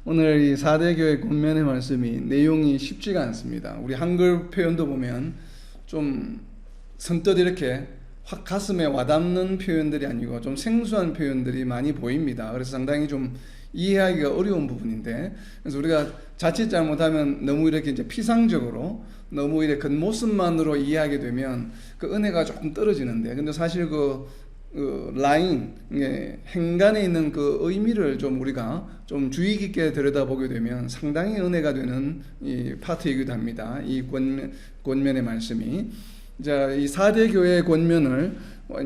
오늘 이 4대 교회 권면의 말씀이 내용이 쉽지가 않습니다. 우리 한글 표현도 보면 좀 선뜻 이렇게 확 가슴에 와닿는 표현들이 아니고 좀 생소한 표현들이 많이 보입니다. 그래서 상당히 좀 이해하기가 어려운 부분인데, 그래서 우리가 자칫 잘못하면 너무 이렇게 이제 피상적으로 너무 이렇게 겉모습만으로 이해하게 되면 그 은혜가 조금 떨어지는데, 근데 사실 그 라인, 행간에 있는 그 의미를 좀 우리가 좀 주의 깊게 들여다보게 되면 상당히 은혜가 되는 이 파트이기도 합니다. 이 권면의 말씀이. 자, 이 4대 교회의 권면을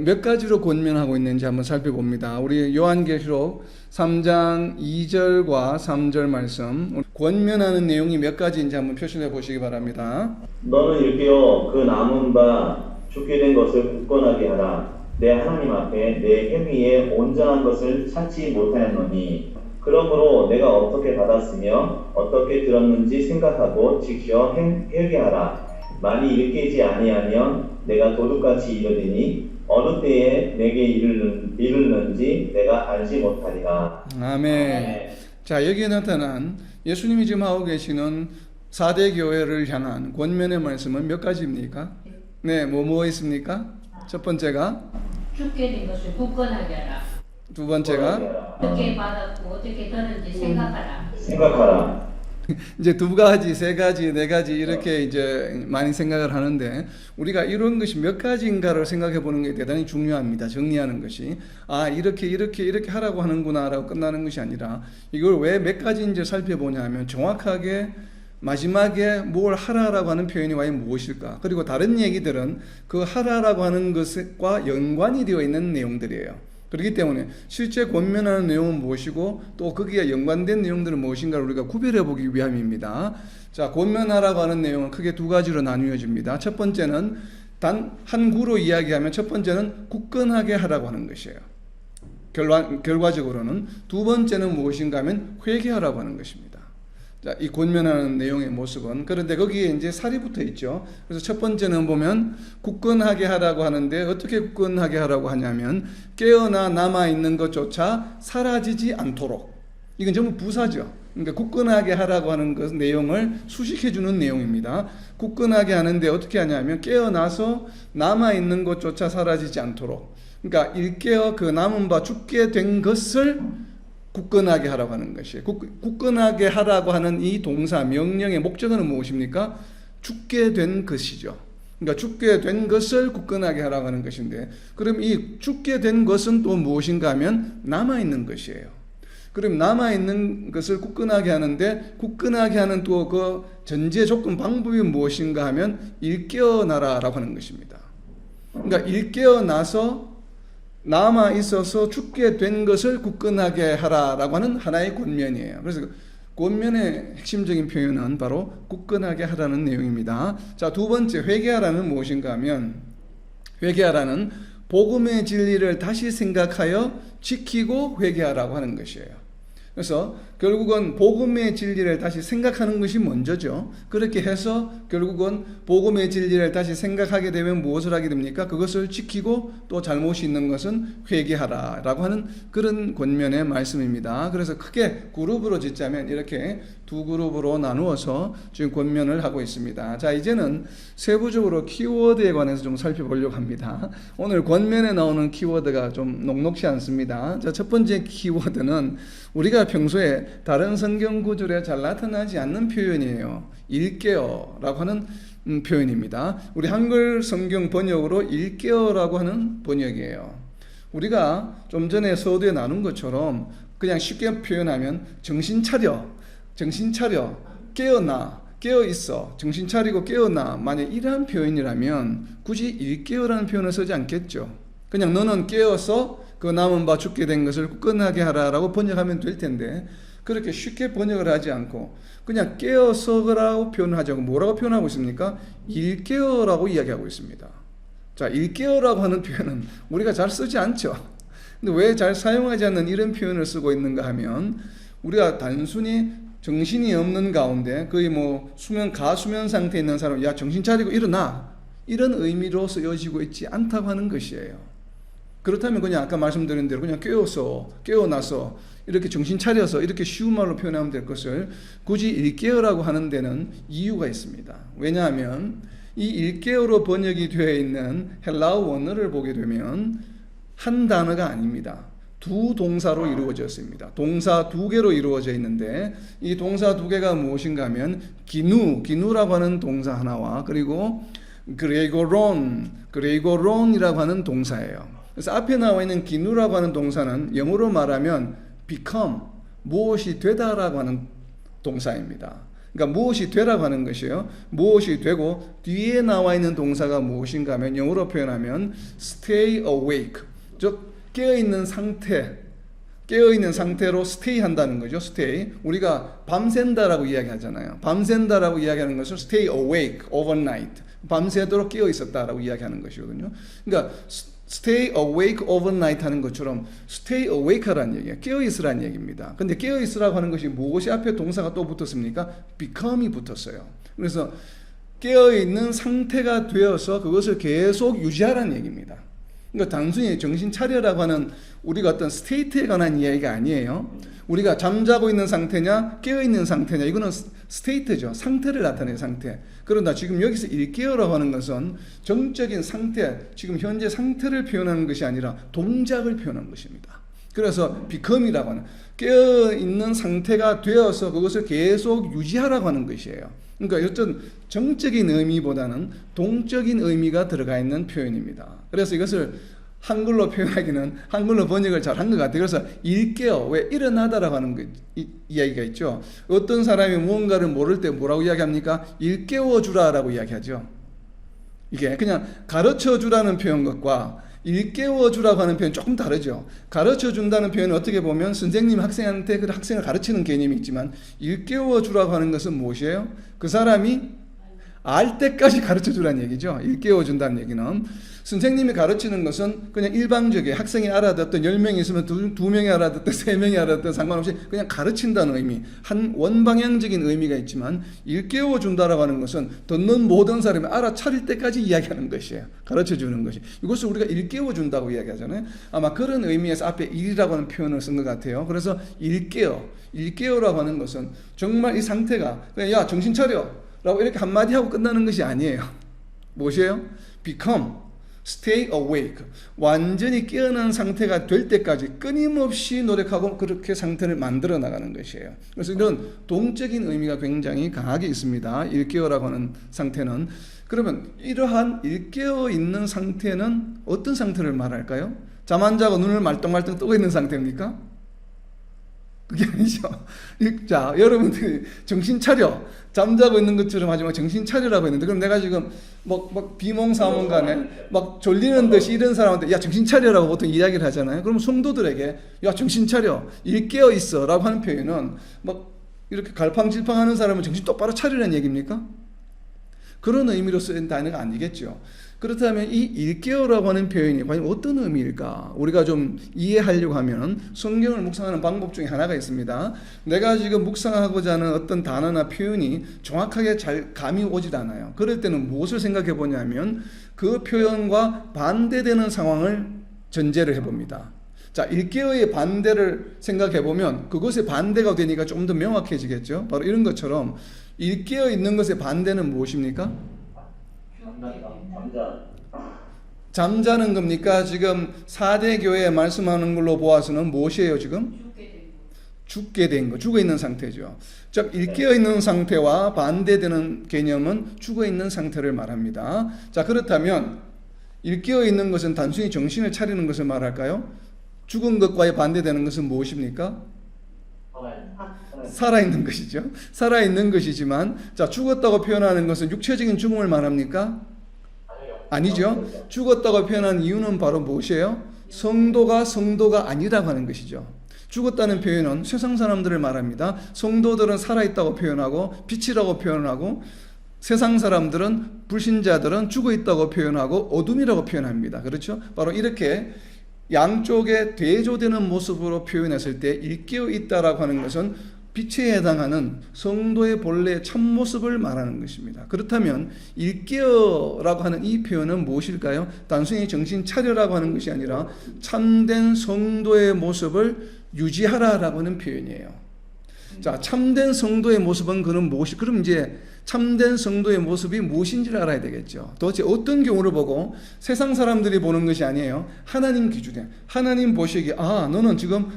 몇 가지로 권면하고 있는지 한번 살펴봅니다. 우리 요한계시록 3장 2절과 3절 말씀, 권면하는 내용이 몇 가지인지 한번 표시해 보시기 바랍니다. 너는 일깨어 그 남은 바 죽게 된 것을 굳건하게 하라. 내 하나님 앞에 내 행위에 온전한 것을 찾지 못하였노니 그러므로 내가 어떻게 받았으며 어떻게 들었는지 생각하고 지켜 회개하라. 만일 일깨지 아니하면 내가 도둑같이 이르리니 어느 때에 내게 이르는지 내가 알지 못하리라. 아멘. 자, 여기에 나타난 예수님이 지금 하고 계시는 4대 교회를 향한 권면의 말씀은 몇 가지입니까? 네, 뭐 있습니까? 첫 번째가 죽게 된 것을 굳건하게 하라. 두 번째가 어떻게 받았고 어떻게 들었는지 생각하라. 이제 두 가지, 세 가지, 네 가지 이렇게 이제 많이 생각을 하는데, 우리가 이런 것이 몇 가지인가를 생각해 보는 게 대단히 중요합니다. 정리하는 것이 이렇게 하라고 하는구나라고 끝나는 것이 아니라 이걸 왜 몇 가지인지 살펴보냐 하면 정확하게 마지막에 뭘 하라라고 하는 표현이 과연 무엇일까? 그리고 다른 얘기들은 그 하라라고 하는 것과 연관이 되어 있는 내용들이에요. 그렇기 때문에 실제 권면하는 내용은 무엇이고 또 거기에 연관된 내용들은 무엇인가를 우리가 구별해 보기 위함입니다. 자, 권면하라고 하는 내용은 크게 두 가지로 나누어집니다. 첫 번째는 단 한 구로 이야기하면 첫 번째는 굳건하게 하라고 하는 것이에요. 결과적으로는 두 번째는 무엇인가 하면 회개하라고 하는 것입니다. 자, 이 권면하는 내용의 모습은, 그런데 거기에 이제 살이 붙어 있죠. 그래서 첫 번째는 보면 굳건하게 하라고 하는데, 어떻게 굳건하게 하라고 하냐면 깨어나 남아 있는 것조차 사라지지 않도록. 이건 전부 부사죠. 그러니까 굳건하게 하라고 하는 것 내용을 수식해 주는 내용입니다. 굳건하게 하는데 어떻게 하냐면 깨어나서 남아 있는 것조차 사라지지 않도록. 그러니까 일깨어 그 남은 바 죽게 된 것을 굳건하게 하라고 하는 것이에요. 굳건하게 하라고 하는 이 동사 명령의 목적은 무엇입니까? 죽게 된 것이죠. 그러니까 죽게 된 것을 굳건하게 하라고 하는 것인데, 그럼 이 죽게 된 것은 또 무엇인가 하면 남아있는 것이에요. 그럼 남아있는 것을 굳건하게 하는데, 굳건하게 하는 또 그 전제 조건 방법이 무엇인가 하면 일깨어나라라고 하는 것입니다. 그러니까 일깨어나서 남아 있어서 죽게 된 것을 굳건하게 하라라고 하는 하나의 권면이에요. 그래서 권면의 핵심적인 표현은 바로 굳건하게 하라는 내용입니다. 자, 두 번째 회개하라는 무엇인가 하면, 회개하라는 복음의 진리를 다시 생각하여 지키고 회개하라고 하는 것이에요. 그래서 결국은 복음의 진리를 다시 생각하는 것이 먼저죠. 그렇게 해서 결국은 복음의 진리를 다시 생각하게 되면 무엇을 하게 됩니까? 그것을 지키고 또 잘못이 있는 것은 회개하라라고 하는 그런 권면의 말씀입니다. 그래서 크게 그룹으로 짓자면 이렇게 두 그룹으로 나누어서 지금 권면을 하고 있습니다. 자, 이제는 세부적으로 키워드에 관해서 좀 살펴보려고 합니다. 오늘 권면에 나오는 키워드가 좀 녹록지 않습니다. 자, 첫 번째 키워드는 우리가 평소에 다른 성경 구절에 잘 나타나지 않는 표현이에요. 일깨어라고 하는 표현입니다. 우리 한글 성경 번역으로 일깨어라고 하는 번역이에요. 우리가 좀 전에 서두에 나눈 것처럼 그냥 쉽게 표현하면 정신 차려, 깨어나, 깨어있어, 정신 차리고 깨어나, 만약 이러한 표현이라면 굳이 일깨어라는 표현을 쓰지 않겠죠. 그냥 너는 깨어서 그 남은 바 죽게 된 것을 굳건하게 하라라고 번역하면 될 텐데, 그렇게 쉽게 번역을 하지 않고 그냥 깨어서라고 표현하자고 뭐라고 표현하고 있습니까? 일깨어라고 이야기하고 있습니다. 자, 일깨어라고 하는 표현은 우리가 잘 쓰지 않죠. 근데 왜 잘 사용하지 않는 이런 표현을 쓰고 있는가 하면, 우리가 단순히 정신이 없는 가운데 거의 뭐 가수면 상태에 있는 사람, 야 정신 차리고 일어나, 이런 의미로 쓰여지고 있지 않다고 하는 것이에요. 그렇다면 그냥 아까 말씀드린 대로 그냥 깨어나서 이렇게 정신 차려서 이렇게 쉬운 말로 표현하면 될 것을 굳이 일깨어라고 하는 데는 이유가 있습니다. 왜냐하면 이 일깨어로 번역이 되어 있는 헬라어 원어를 보게 되면 한 단어가 아닙니다. 두 동사로 이루어졌습니다. 동사 두 개로 이루어져 있는데 이 동사 두 개가 무엇인가 하면 기누라고 하는 동사 하나와 그리고 그레이고론이라고 하는 동사예요. 그래서 앞에 나와 있는 기누라고 하는 동사는 영어로 말하면 become, 무엇이 되다라고 하는 동사입니다. 그러니까 무엇이 되라고 하는 것이요. 무엇이 되고 뒤에 나와 있는 동사가 무엇인가 하면 영어로 표현하면 stay awake, 즉 깨어있는 상태로 stay 한다는 거죠. stay. 우리가 밤샌다라고 이야기하잖아요. 밤샌다라고 이야기하는 것을 stay awake overnight. 밤새도록 깨어 있었다라고 이야기하는 것이거든요. 그러니까 stay awake overnight 하는 것처럼 stay awake라는 얘기예요. 깨어 있으라는 얘기입니다. 근데 깨어 있으라고 하는 것이 무엇이 앞에 동사가 또 붙었습니까? become이 붙었어요. 그래서 깨어 있는 상태가 되어서 그것을 계속 유지하라는 얘기입니다. 그러니까 단순히 정신 차려라고 하는 우리가 어떤 스테이트에 관한 이야기가 아니에요. 우리가 잠자고 있는 상태냐 깨어 있는 상태냐 이거는 스테이트죠. 상태를 나타내는 상태. 그러나 지금 여기서 일깨어라고 하는 것은 정적인 상태, 지금 현재 상태를 표현하는 것이 아니라 동작을 표현하는 것입니다. 그래서 become이라고 하는 깨어 있는 상태가 되어서 그것을 계속 유지하라고 하는 것이에요. 그러니까 어떤 정적인 의미보다는 동적인 의미가 들어가 있는 표현입니다. 그래서 이것을 한글로 표현하기는 한글로 번역을 잘 한 것 같아요. 그래서 일깨어, 왜 일어나다라고 하는 이야기가 있죠. 어떤 사람이 무언가를 모를 때 뭐라고 이야기합니까? 일깨워 주라라고 이야기하죠. 이게 그냥 가르쳐 주라는 표현 것과 일깨워 주라고 하는 표현 조금 다르죠. 가르쳐 준다는 표현은 어떻게 보면 선생님이 학생한테 그 학생을 가르치는 개념이 있지만 일깨워 주라고 하는 것은 무엇이에요? 그 사람이 알 때까지 가르쳐 주라는 얘기죠. 일깨워 준다는 얘기는 선생님이 가르치는 것은 그냥 일방적이에요. 학생이 알아듣던 10명이 있으면 2명이 알아듣던 3명이 알아듣던 상관없이 그냥 가르친다는 의미, 한 원방향적인 의미가 있지만 일깨워 준다라고 하는 것은 듣는 모든 사람이 알아차릴 때까지 이야기하는 것이에요. 가르쳐 주는 것이. 이것을 우리가 일깨워 준다고 이야기하잖아요. 아마 그런 의미에서 앞에 일이라고 하는 표현을 쓴 것 같아요. 그래서 일깨어라고 하는 것은 정말 이 상태가 그냥 야 정신 차려 라고 이렇게 한마디 하고 끝나는 것이 아니에요. 무엇이에요? become, stay awake. 완전히 깨어난 상태가 될 때까지 끊임없이 노력하고 그렇게 상태를 만들어 나가는 것이에요. 그래서 이런 동적인 의미가 굉장히 강하게 있습니다. 일깨어라고 하는 상태는. 그러면 이러한 일깨어 있는 상태는 어떤 상태를 말할까요? 잠 안 자고 눈을 말똥말똥 뜨고 있는 상태입니까? 그게 아니죠. 자, 여러분들이 정신 차려. 잠자고 있는 것처럼 하지 마. 정신 차리라고 했는데, 그럼 내가 지금 막 비몽사몽간에 막 졸리는 듯이 이런 사람한테 야 정신 차려라고 보통 이야기를 하잖아요. 그럼 성도들에게 야 정신 차려, 일깨어 있어라고 하는 표현은 막 이렇게 갈팡질팡하는 사람은 정신 똑바로 차리라는 얘기입니까? 그런 의미로 쓰인 단어가 아니겠죠. 그렇다면 이 일깨어라고 하는 표현이 과연 어떤 의미일까? 우리가 좀 이해하려고 하면 성경을 묵상하는 방법 중에 하나가 있습니다. 내가 지금 묵상하고자 하는 어떤 단어나 표현이 정확하게 잘 감이 오질 않아요. 그럴 때는 무엇을 생각해 보냐면 그 표현과 반대되는 상황을 전제를 해봅니다. 자, 일깨어의 반대를 생각해 보면 그것의 반대가 되니까 좀 더 명확해지겠죠. 바로 이런 것처럼 일깨어 있는 것의 반대는 무엇입니까? 잠자는 겁니까? 지금 4대 교회 말씀하는 걸로 보아서는 무엇이에요 지금? 죽게 된 거, 죽어 있는 상태죠. 즉 일깨어 있는 상태와 반대되는 개념은 죽어 있는 상태를 말합니다. 자, 그렇다면 일깨어 있는 것은 단순히 정신을 차리는 것을 말할까요? 죽은 것과의 반대되는 것은 무엇입니까? 살아있는 것이죠. 살아있는 것이지만, 자, 죽었다고 표현하는 것은 육체적인 죽음을 말합니까? 아니죠. 죽었다고 표현한 이유는 바로 무엇이에요? 성도가 아니라고 하는 것이죠. 죽었다는 표현은 세상 사람들을 말합니다. 성도들은 살아있다고 표현하고 빛이라고 표현하고 세상 사람들은 불신자들은 죽어있다고 표현하고 어둠이라고 표현합니다. 그렇죠? 바로 이렇게 양쪽에 대조되는 모습으로 표현했을 때 일깨어 있다라고 하는 것은 빛에 해당하는 성도의 본래 참모습을 말하는 것입니다. 그렇다면 일깨어라고 하는 이 표현은 무엇일까요? 단순히 정신 차려라고 하는 것이 아니라 참된 성도의 모습을 유지하라라고 하는 표현이에요. 자, 참된 성도의 모습은 그럼 이제 참된 성도의 모습이 무엇인지를 알아야 되겠죠. 도대체 어떤 경우를 보고 세상 사람들이 보는 것이 아니에요. 하나님 기준에 하나님 보시기에 너는 지금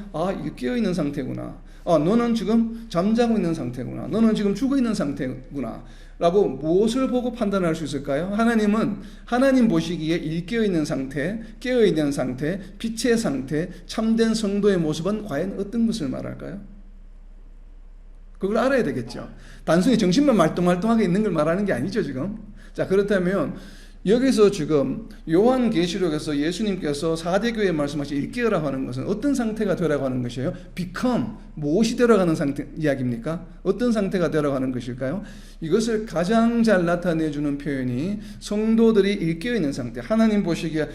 이게 깨어 있는 상태구나. 너는 지금 잠자고 있는 상태구나. 너는 지금 죽어 있는 상태구나. 라고 무엇을 보고 판단할 수 있을까요? 하나님은 하나님 보시기에 일깨어 있는 상태, 깨어 있는 상태, 빛의 상태, 참된 성도의 모습은 과연 어떤 것을 말할까요? 그걸 알아야 되겠죠. 단순히 정신만 말똥말똥하게 있는 걸 말하는 게 아니죠, 지금. 자, 그렇다면 여기서 지금 요한계시록에서 예수님께서 4대 교회에 말씀하신 일깨어라고 하는 것은 어떤 상태가 되라고 하는 것이에요? become, 무엇이 되어가는 상태 이야기입니까? 어떤 상태가 되어가는 것일까요? 이것을 가장 잘 나타내주는 표현이 성도들이 일깨어 있는 상태. 하나님 보시기에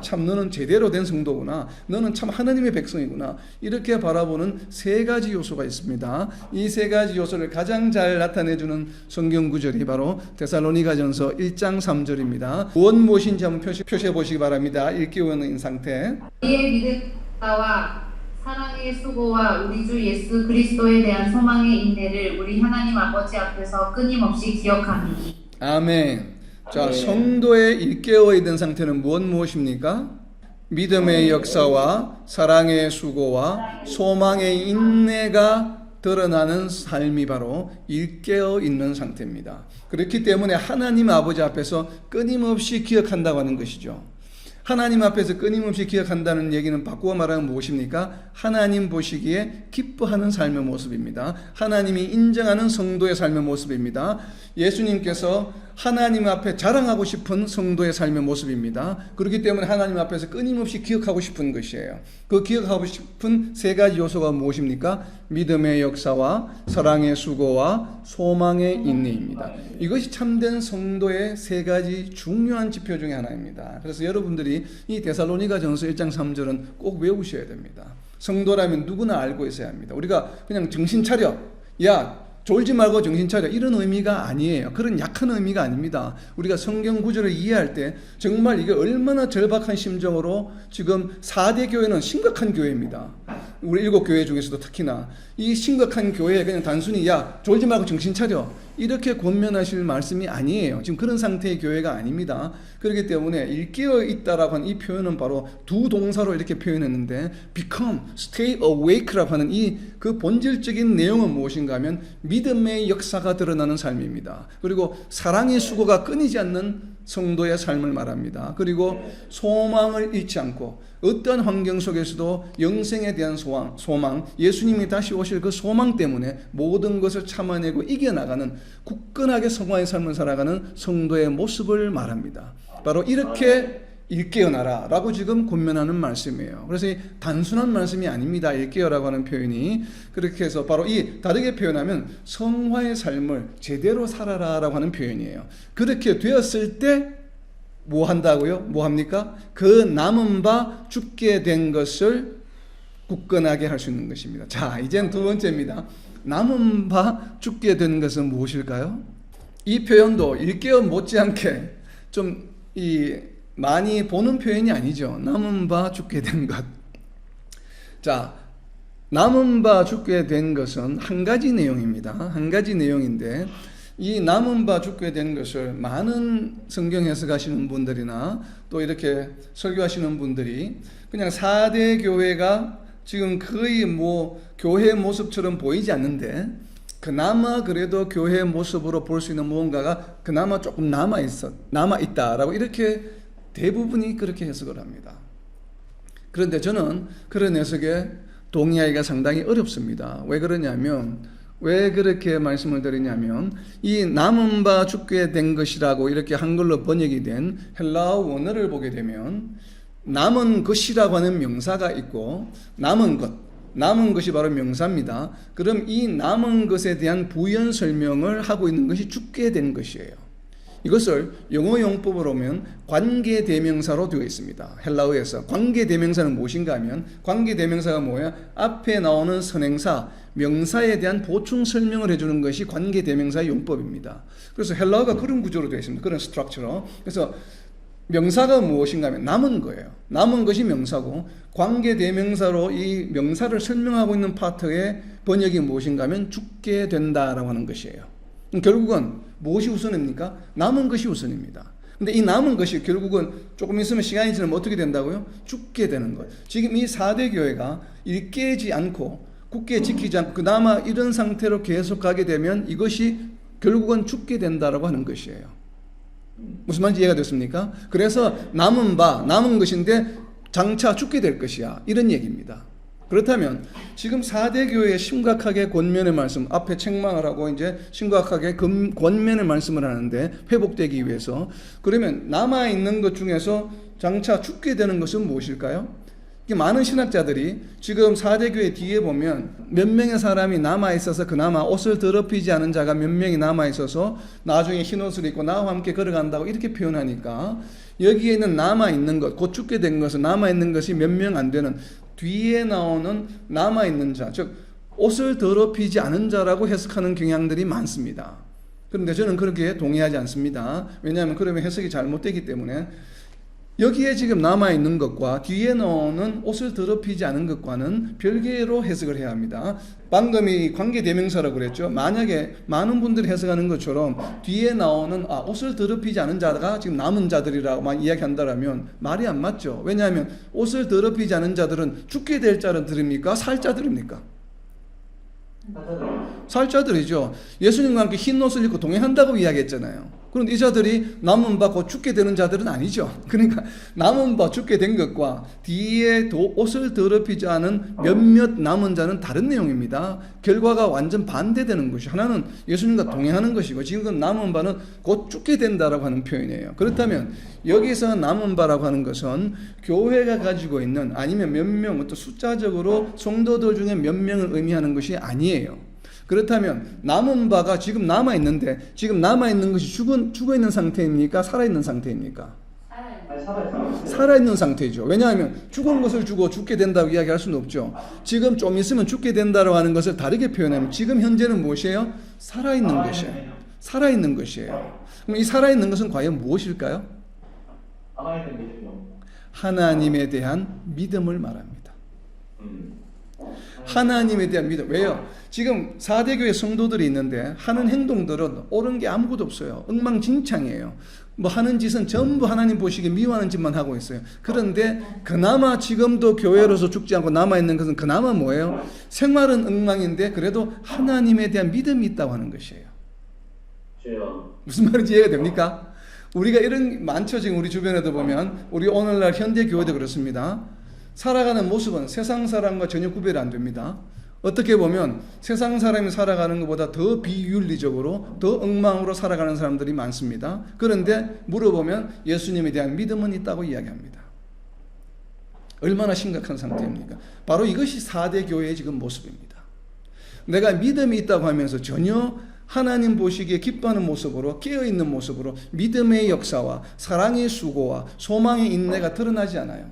참 너는 제대로 된 성도구나. 너는 참 하나님의 백성이구나. 이렇게 바라보는 세 가지 요소가 있습니다. 이 세 가지 요소를 가장 잘 나타내주는 성경 구절이 바로 데살로니가전서 1장 3절입니다. 무엇인지 한번 표시해 보시기 바랍니다. 일깨어 있는 상태. 우리의 믿음과 사랑의 수고와 우리 주 예수 그리스도에 대한 소망의 인내를 우리 하나님 아버지 앞에서 끊임없이 기억하니. 아멘. 자, 성도의 일깨어 있는 상태는 무엇입니까? 믿음의 역사와 사랑의 수고와 소망의 인내가 드러나는 삶이 바로 일깨어 있는 상태입니다. 그렇기 때문에 하나님 아버지 앞에서 끊임없이 기억한다고 하는 것이죠. 하나님 앞에서 끊임없이 기억한다는 얘기는 바꾸어 말하면 무엇입니까? 하나님 보시기에 기뻐하는 삶의 모습입니다. 하나님이 인정하는 성도의 삶의 모습입니다. 예수님께서 하나님 앞에 자랑하고 싶은 성도의 삶의 모습입니다. 그렇기 때문에 하나님 앞에서 끊임없이 기억하고 싶은 것이에요. 그 기억하고 싶은 세 가지 요소가 무엇입니까? 믿음의 역사와 사랑의 수고와 소망의 인내입니다. 이것이 참된 성도의 세 가지 중요한 지표 중에 하나입니다. 그래서 여러분들이 이 데살로니가전서 1장 3절은 꼭 외우셔야 됩니다. 성도라면 누구나 알고 있어야 합니다. 우리가 그냥 정신 차려, 졸지 말고 정신 차려, 이런 의미가 아니에요. 그런 약한 의미가 아닙니다. 우리가 성경 구절을 이해할 때 정말 이게 얼마나 절박한 심정으로 지금 4대 교회는 심각한 교회입니다. 우리 7교회 중에서도 특히나 이 심각한 교회에 그냥 단순히 졸지 말고 정신 차려 이렇게 권면하실 말씀이 아니에요. 지금 그런 상태의 교회가 아닙니다. 그렇기 때문에 일깨어 있다라고 하는 이 표현은 바로 두 동사로 이렇게 표현했는데 become, stay awake라고 하는 이 그 본질적인 내용은 무엇인가 하면 믿음의 역사가 드러나는 삶입니다. 그리고 사랑의 수고가 끊이지 않는 성도의 삶을 말합니다. 그리고 소망을 잃지 않고 어떠한 환경 속에서도 영생에 대한 소망, 예수님이 다시 오실 그 소망 때문에 모든 것을 참아내고 이겨나가는 굳건하게 성화의 삶을 살아가는 성도의 모습을 말합니다. 바로 이렇게 일깨어나라 라고 지금 권면하는 말씀이에요. 그래서 이 단순한 말씀이 아닙니다. 일깨어라고 하는 표현이. 그렇게 해서 바로 이 다르게 표현하면 성화의 삶을 제대로 살아라 라고 하는 표현이에요. 그렇게 되었을 때 뭐 한다고요? 뭐 합니까? 그 남은 바 죽게 된 것을 굳건하게 할 수 있는 것입니다. 자, 이젠 두 번째입니다. 남은 바 죽게 된 것은 무엇일까요? 이 표현도 일깨어 못지않게 좀 많이 보는 표현이 아니죠. 남은 바 죽게 된 것. 자, 남은 바 죽게 된 것은 한 가지 내용입니다. 한 가지 내용인데 이 남은 바 죽게 된 것을 많은 성경 해석하시는 분들이나 또 이렇게 설교하시는 분들이 그냥 4대 교회가 지금 거의 교회 모습처럼 보이지 않는데 그나마 그래도 교회 모습으로 볼 수 있는 무언가가 그나마 조금 남아있다라고 이렇게 대부분이 그렇게 해석을 합니다. 그런데 저는 그런 해석에 동의하기가 상당히 어렵습니다. 왜 그렇게 말씀을 드리냐면 이 남은 바 죽게 된 것이라고 이렇게 한글로 번역이 된 헬라어 원어를 보게 되면 남은 것이라고 하는 명사가 있고 남은 것이 바로 명사입니다. 그럼 이 남은 것에 대한 부연 설명을 하고 있는 것이 죽게 된 것이에요. 이것을 영어 용법으로 보면 관계대명사로 되어 있습니다. 헬라어에서 관계대명사는 무엇인가 하면 관계대명사가 뭐야? 앞에 나오는 선행사, 명사에 대한 보충 설명을 해주는 것이 관계대명사의 용법입니다. 그래서 헬라어가 그런 구조로 되어 있습니다. 그런 스트럭처로. 그래서 명사가 무엇인가 하면 남은 거예요. 남은 것이 명사고 관계대명사로 이 명사를 설명하고 있는 파트의 번역이 무엇인가 하면 죽게 된다라고 하는 것이에요. 결국은 무엇이 우선입니까? 남은 것이 우선입니다. 근데 이 남은 것이 결국은 조금 있으면 시간이 지나면 어떻게 된다고요? 죽게 되는 것. 지금 이 4대 교회가 이 깨지 않고 굳게 지키지 않고 그나마 이런 상태로 계속 가게 되면 이것이 결국은 죽게 된다라고 하는 것이에요. 무슨 말인지 이해가 됐습니까? 그래서 남은 것인데 장차 죽게 될 것이야. 이런 얘기입니다. 그렇다면 지금 4대 교회에 심각하게 권면의 말씀, 앞에 책망을 하고 이제 심각하게 권면의 말씀을 하는데 회복되기 위해서 그러면 남아있는 것 중에서 장차 죽게 되는 것은 무엇일까요? 많은 신학자들이 지금 4대 교회 뒤에 보면 몇 명의 사람이 남아있어서 그나마 옷을 더럽히지 않은 자가 몇 명이 남아있어서 나중에 흰옷을 입고 나와 함께 걸어간다고 이렇게 표현하니까 여기에 있는 남아있는 것, 곧 죽게 된 것은 남아있는 것이 몇 명 안 되는 뒤에 나오는 남아있는 자, 즉 옷을 더럽히지 않은 자라고 해석하는 경향들이 많습니다. 그런데 저는 그렇게 동의하지 않습니다. 왜냐하면 그러면 해석이 잘못되기 때문에 여기에 지금 남아있는 것과 뒤에 나오는 옷을 더럽히지 않은 것과는 별개로 해석을 해야 합니다. 방금 이 관계대명사라고 그랬죠. 만약에 많은 분들이 해석하는 것처럼 뒤에 나오는 옷을 더럽히지 않은 자가 지금 남은 자들이라고 막 이야기한다면 말이 안 맞죠. 왜냐하면 옷을 더럽히지 않은 자들은 죽게 될 자들입니까? 살 자들입니까? 살 자들이죠. 예수님과 함께 흰 옷을 입고 동행한다고 이야기했잖아요. 그런데 이 자들이 남은 바 곧 죽게 되는 자들은 아니죠. 그러니까 남은 바 죽게 된 것과 뒤에 옷을 더럽히지 않은 몇몇 남은 자는 다른 내용입니다. 결과가 완전 반대되는 것이 하나는 예수님과 동행하는 것이고 지금 남은 바는 곧 죽게 된다라고 하는 표현이에요. 그렇다면 여기서 남은 바라고 하는 것은 교회가 가지고 있는 아니면 몇 명 어떤 숫자적으로 성도들 중에 몇 명을 의미하는 것이 아니에요. 그렇다면 남은 바가 지금 남아있는데 지금 남아있는 것이 죽어있는 상태입니까? 살아있는 상태입니까? 살아있는 상태죠. 왜냐하면 죽은 것을 주고 죽게 된다고 이야기할 수는 없죠. 지금 좀 있으면 죽게 된다고 하는 것을 다르게 표현하면 지금 현재는 무엇이에요? 살아있는 것이에요. 살아있는 것이에요. 그럼 이 살아있는 것은 과연 무엇일까요? 하나님에 대한 믿음을 말합니다. 하나님에 대한 믿음. 왜요? 지금 4대 교회 성도들이 있는데 하는 행동들은 옳은 게 아무것도 없어요. 엉망진창이에요. 뭐 하는 짓은 전부 하나님 보시기에 미워하는 짓만 하고 있어요. 그런데 그나마 지금도 교회로서 죽지 않고 남아있는 것은 그나마 뭐예요? 생활은 엉망인데 그래도 하나님에 대한 믿음이 있다고 하는 것이에요. 무슨 말인지 이해가 됩니까? 우리가 이런 많죠. 지금 우리 주변에도 보면 우리 오늘날 현대 교회도 그렇습니다. 살아가는 모습은 세상 사람과 전혀 구별이 안 됩니다. 어떻게 보면 세상 사람이 살아가는 것보다 더 비윤리적으로 더 엉망으로 살아가는 사람들이 많습니다. 그런데 물어보면 예수님에 대한 믿음은 있다고 이야기합니다. 얼마나 심각한 상태입니까? 바로 이것이 4대 교회의 지금 모습입니다. 내가 믿음이 있다고 하면서 전혀 하나님 보시기에 기뻐하는 모습으로 깨어있는 모습으로 믿음의 역사와 사랑의 수고와 소망의 인내가 드러나지 않아요.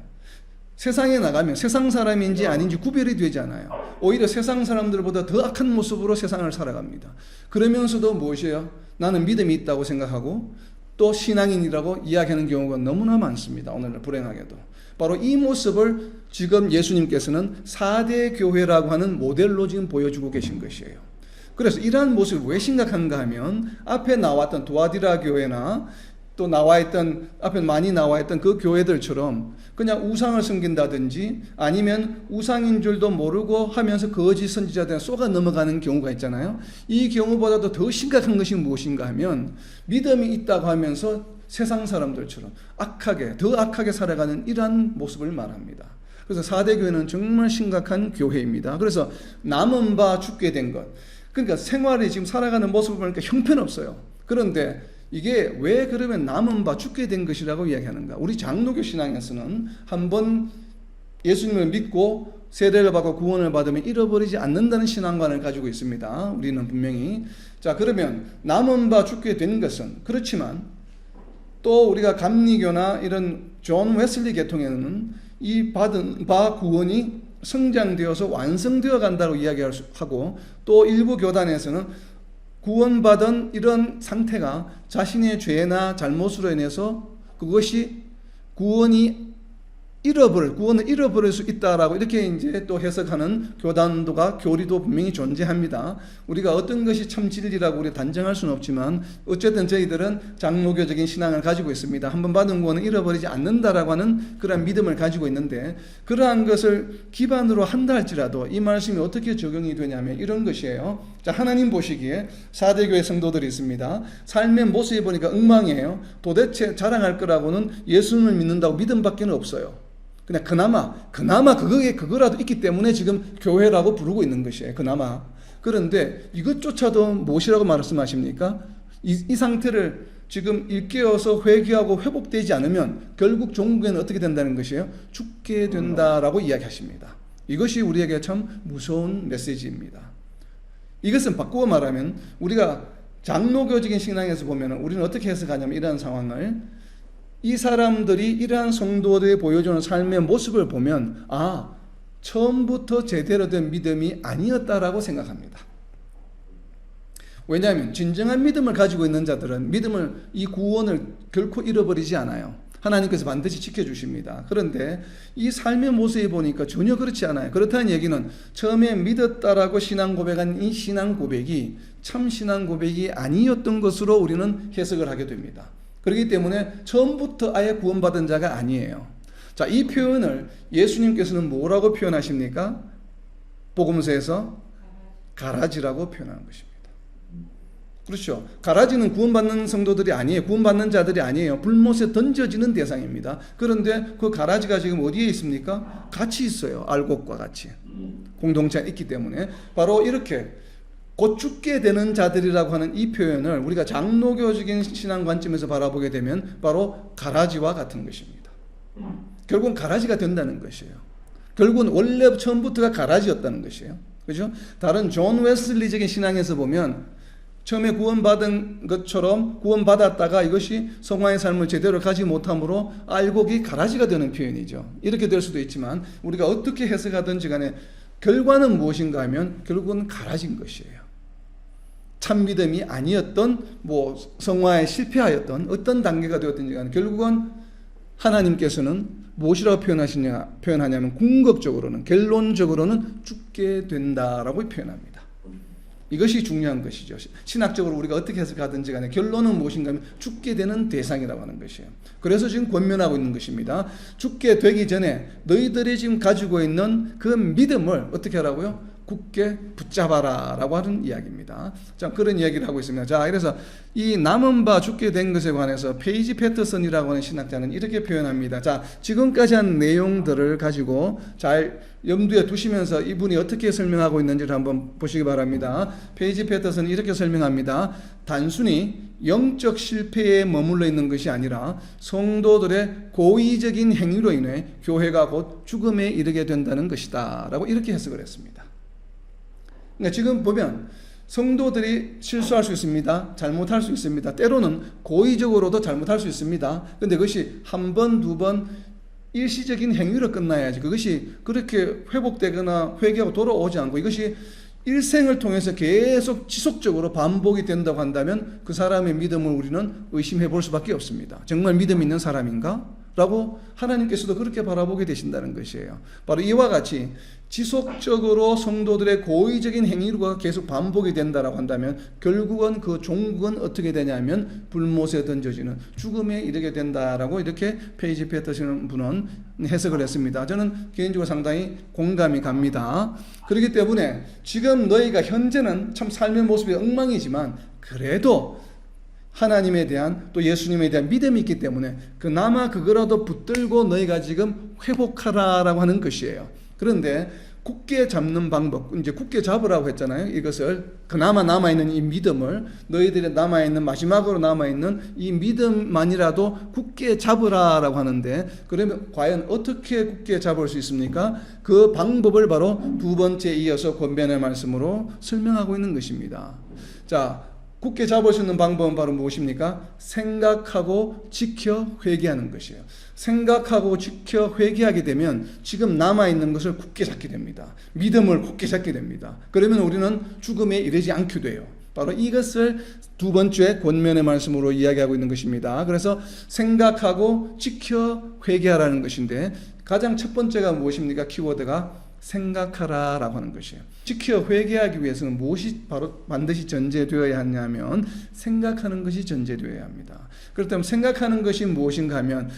세상에 나가면 세상 사람인지 아닌지 구별이 되지 않아요. 오히려 세상 사람들보다 더 악한 모습으로 세상을 살아갑니다. 그러면서도 무엇이에요? 나는 믿음이 있다고 생각하고 또 신앙인이라고 이야기하는 경우가 너무나 많습니다. 오늘날 불행하게도. 바로 이 모습을 지금 예수님께서는 4대 교회라고 하는 모델로 지금 보여주고 계신 것이에요. 그래서 이러한 모습이 왜 심각한가 하면 앞에 나왔던 두아디라 교회나 또 앞에 많이 나와있던 그 교회들처럼 그냥 우상을 섬긴다든지 아니면 우상인 줄도 모르고 하면서 거짓 선지자들에 쏘가 넘어가는 경우가 있잖아요. 이 경우보다도 더 심각한 것이 무엇인가 하면 믿음이 있다고 하면서 세상 사람들처럼 더 악하게 살아가는 이러한 모습을 말합니다. 그래서 4대 교회는 정말 심각한 교회입니다. 그래서 남은 바 죽게 된 것. 그러니까 생활이 지금 살아가는 모습을 보니까 형편없어요. 그런데 이게 왜 그러면 남은 바 죽게 된 것이라고 이야기하는가? 우리 장로교 신앙에서는 한번 예수님을 믿고 세례를 받고 구원을 받으면 잃어버리지 않는다는 신앙관을 가지고 있습니다. 우리는 분명히. 자, 그러면 남은 바 죽게 된 것은 그렇지만 또 우리가 감리교나 이런 존 웨슬리 계통에는 이 받은 바 구원이 성장되어서 완성되어 간다고 이야기하고, 또 일부 교단에서는 구원받은 이런 상태가 자신의 죄나 잘못으로 인해서 그것이 구원을 잃어버릴 수 있다라고 이렇게 이제 또 해석하는 교단도가 교리도 분명히 존재합니다. 우리가 어떤 것이 참 진리라고 우리 단정할 수는 없지만 어쨌든 저희들은 장로교적인 신앙을 가지고 있습니다. 한번 받은 구원은 잃어버리지 않는다라고 하는 그런 믿음을 가지고 있는데, 그러한 것을 기반으로 한다 할지라도 이 말씀이 어떻게 적용이 되냐면 이런 것이에요. 자, 하나님 보시기에 4대 교회 성도들이 있습니다. 삶의 모습이 보니까 엉망이에요. 도대체 자랑할 거라고는 예수님을 믿는다고 믿음밖에 없어요. 그냥 그나마 그거라도 있기 때문에 지금 교회라고 부르고 있는 것이에요. 그나마. 그런데 이것조차도 무엇이라고 말씀하십니까? 이 상태를 지금 일깨워서 회개하고 회복되지 않으면 결국 종국에는 어떻게 된다는 것이에요? 죽게 된다라고 이야기하십니다. 이것이 우리에게 참 무서운 메시지입니다. 이것은 바꾸어 말하면 우리가 장로교적인 신앙에서 보면 우리는 어떻게 해석하냐면 이러한 상황을, 이 사람들이 이러한 성도들이 보여주는 삶의 모습을 보면 처음부터 제대로 된 믿음이 아니었다라고 생각합니다. 왜냐하면 진정한 믿음을 가지고 있는 자들은 이 구원을 결코 잃어버리지 않아요. 하나님께서 반드시 지켜주십니다. 그런데 이 삶의 모습을 보니까 전혀 그렇지 않아요. 그렇다는 얘기는 처음에 믿었다라고 신앙 고백한 이 신앙 고백이 참 신앙 고백이 아니었던 것으로 우리는 해석을 하게 됩니다. 그렇기 때문에 처음부터 아예 구원받은 자가 아니에요. 자, 이 표현을 예수님께서는 뭐라고 표현하십니까? 복음서에서 가라지라고 표현하는 것입니다. 그렇죠. 가라지는 구원받는 성도들이 아니에요. 구원받는 자들이 아니에요. 불못에 던져지는 대상입니다. 그런데 그 가라지가 지금 어디에 있습니까? 같이 있어요. 알곡과 같이. 공동체가 있기 때문에 바로 이렇게 곧 죽게 되는 자들이라고 하는 이 표현을 우리가 장로교적인 신앙 관점에서 바라보게 되면 바로 가라지와 같은 것입니다. 결국은 가라지가 된다는 것이에요. 결국은 원래 처음부터가 가라지였다는 것이에요. 그죠? 다른 존 웨슬리적인 신앙에서 보면 처음에 구원받은 것처럼 구원받았다가 이것이 성화의 삶을 제대로 가지 못함으로 알곡이 가라지가 되는 표현이죠. 이렇게 될 수도 있지만 우리가 어떻게 해석하든지 간에 결과는 무엇인가 하면 결국은 가라진 것이에요. 참 믿음이 아니었던 성화에 실패하였던 어떤 단계가 되었든지 간에 결국은 하나님께서는 무엇이라고 표현하냐면 궁극적으로는 결론적으로는 죽게 된다라고 표현합니다. 이것이 중요한 것이죠. 신학적으로 우리가 어떻게 해석하든지 간에 결론은 무엇인가 하면 죽게 되는 대상이라고 하는 것이에요. 그래서 지금 권면하고 있는 것입니다. 죽게 되기 전에 너희들이 지금 가지고 있는 그 믿음을 어떻게 하라고요? 굳게 붙잡아라 라고 하는 이야기입니다. 자, 그런 이야기를 하고 있습니다. 자, 그래서 이 남은 바 죽게 된 것에 관해서 페이지 패터슨이라고 하는 신학자는 이렇게 표현합니다. 자, 지금까지 한 내용들을 가지고 잘 염두에 두시면서 이분이 어떻게 설명하고 있는지를 한번 보시기 바랍니다. 페이지 패터슨은 이렇게 설명합니다. 단순히 영적 실패에 머물러 있는 것이 아니라 성도들의 고의적인 행위로 인해 교회가 곧 죽음에 이르게 된다는 것이다 라고 이렇게 해석을 했습니다. 그러니까 지금 보면 성도들이 실수할 수 있습니다. 잘못할 수 있습니다. 때로는 고의적으로도 잘못할 수 있습니다. 그런데 그것이 한 번, 두 번 일시적인 행위로 끝나야지 그것이 그렇게 회복되거나 회개하고 돌아오지 않고 이것이 일생을 통해서 계속 지속적으로 반복이 된다고 한다면 그 사람의 믿음을 우리는 의심해 볼 수밖에 없습니다. 정말 믿음 있는 사람인가? 라고 하나님께서도 그렇게 바라보게 되신다는 것이에요. 바로 이와 같이 지속적으로 성도들의 고의적인 행위가 계속 반복이 된다라고 한다면 결국은 그 종국은 어떻게 되냐면 불못에 던져지는 죽음에 이르게 된다라고 이렇게 페이지 패터슨 분은 해석을 했습니다. 저는 개인적으로 상당히 공감이 갑니다. 그렇기 때문에 지금 너희가 현재는 참 삶의 모습이 엉망이지만 그래도 하나님에 대한 또 예수님에 대한 믿음이 있기 때문에 그나마 그거라도 붙들고 너희가 지금 회복하라라고 하는 것이에요. 그런데 굳게 잡는 방법, 이제 굳게 잡으라고 했잖아요. 이것을 그나마 남아있는 이 믿음을 너희들이 남아있는 마지막으로 남아있는 이 믿음만이라도 굳게 잡으라라고 하는데 그러면 과연 어떻게 굳게 잡을 수 있습니까? 그 방법을 바로 두 번째 이어서 권면의 말씀으로 설명하고 있는 것입니다. 자, 굳게 잡을 수 있는 방법은 바로 무엇입니까? 생각하고 지켜 회개하는 것이에요. 생각하고 지켜 회개하게 되면 지금 남아있는 것을 굳게 잡게 됩니다. 믿음을 굳게 잡게 됩니다. 그러면 우리는 죽음에 이르지 않게 돼요. 바로 이것을 두 번째 권면의 말씀으로 이야기하고 있는 것입니다. 그래서 생각하고 지켜 회개하라는 것인데 가장 첫 번째가 무엇입니까? 키워드가 생각하라 라고 하는 것이에요. 지켜 회개하기 위해서는 무엇이 바로 반드시 전제되어야 하냐면 생각하는 것이 전제되어야 합니다. 그렇다면 생각하는 것이 무엇인가 하면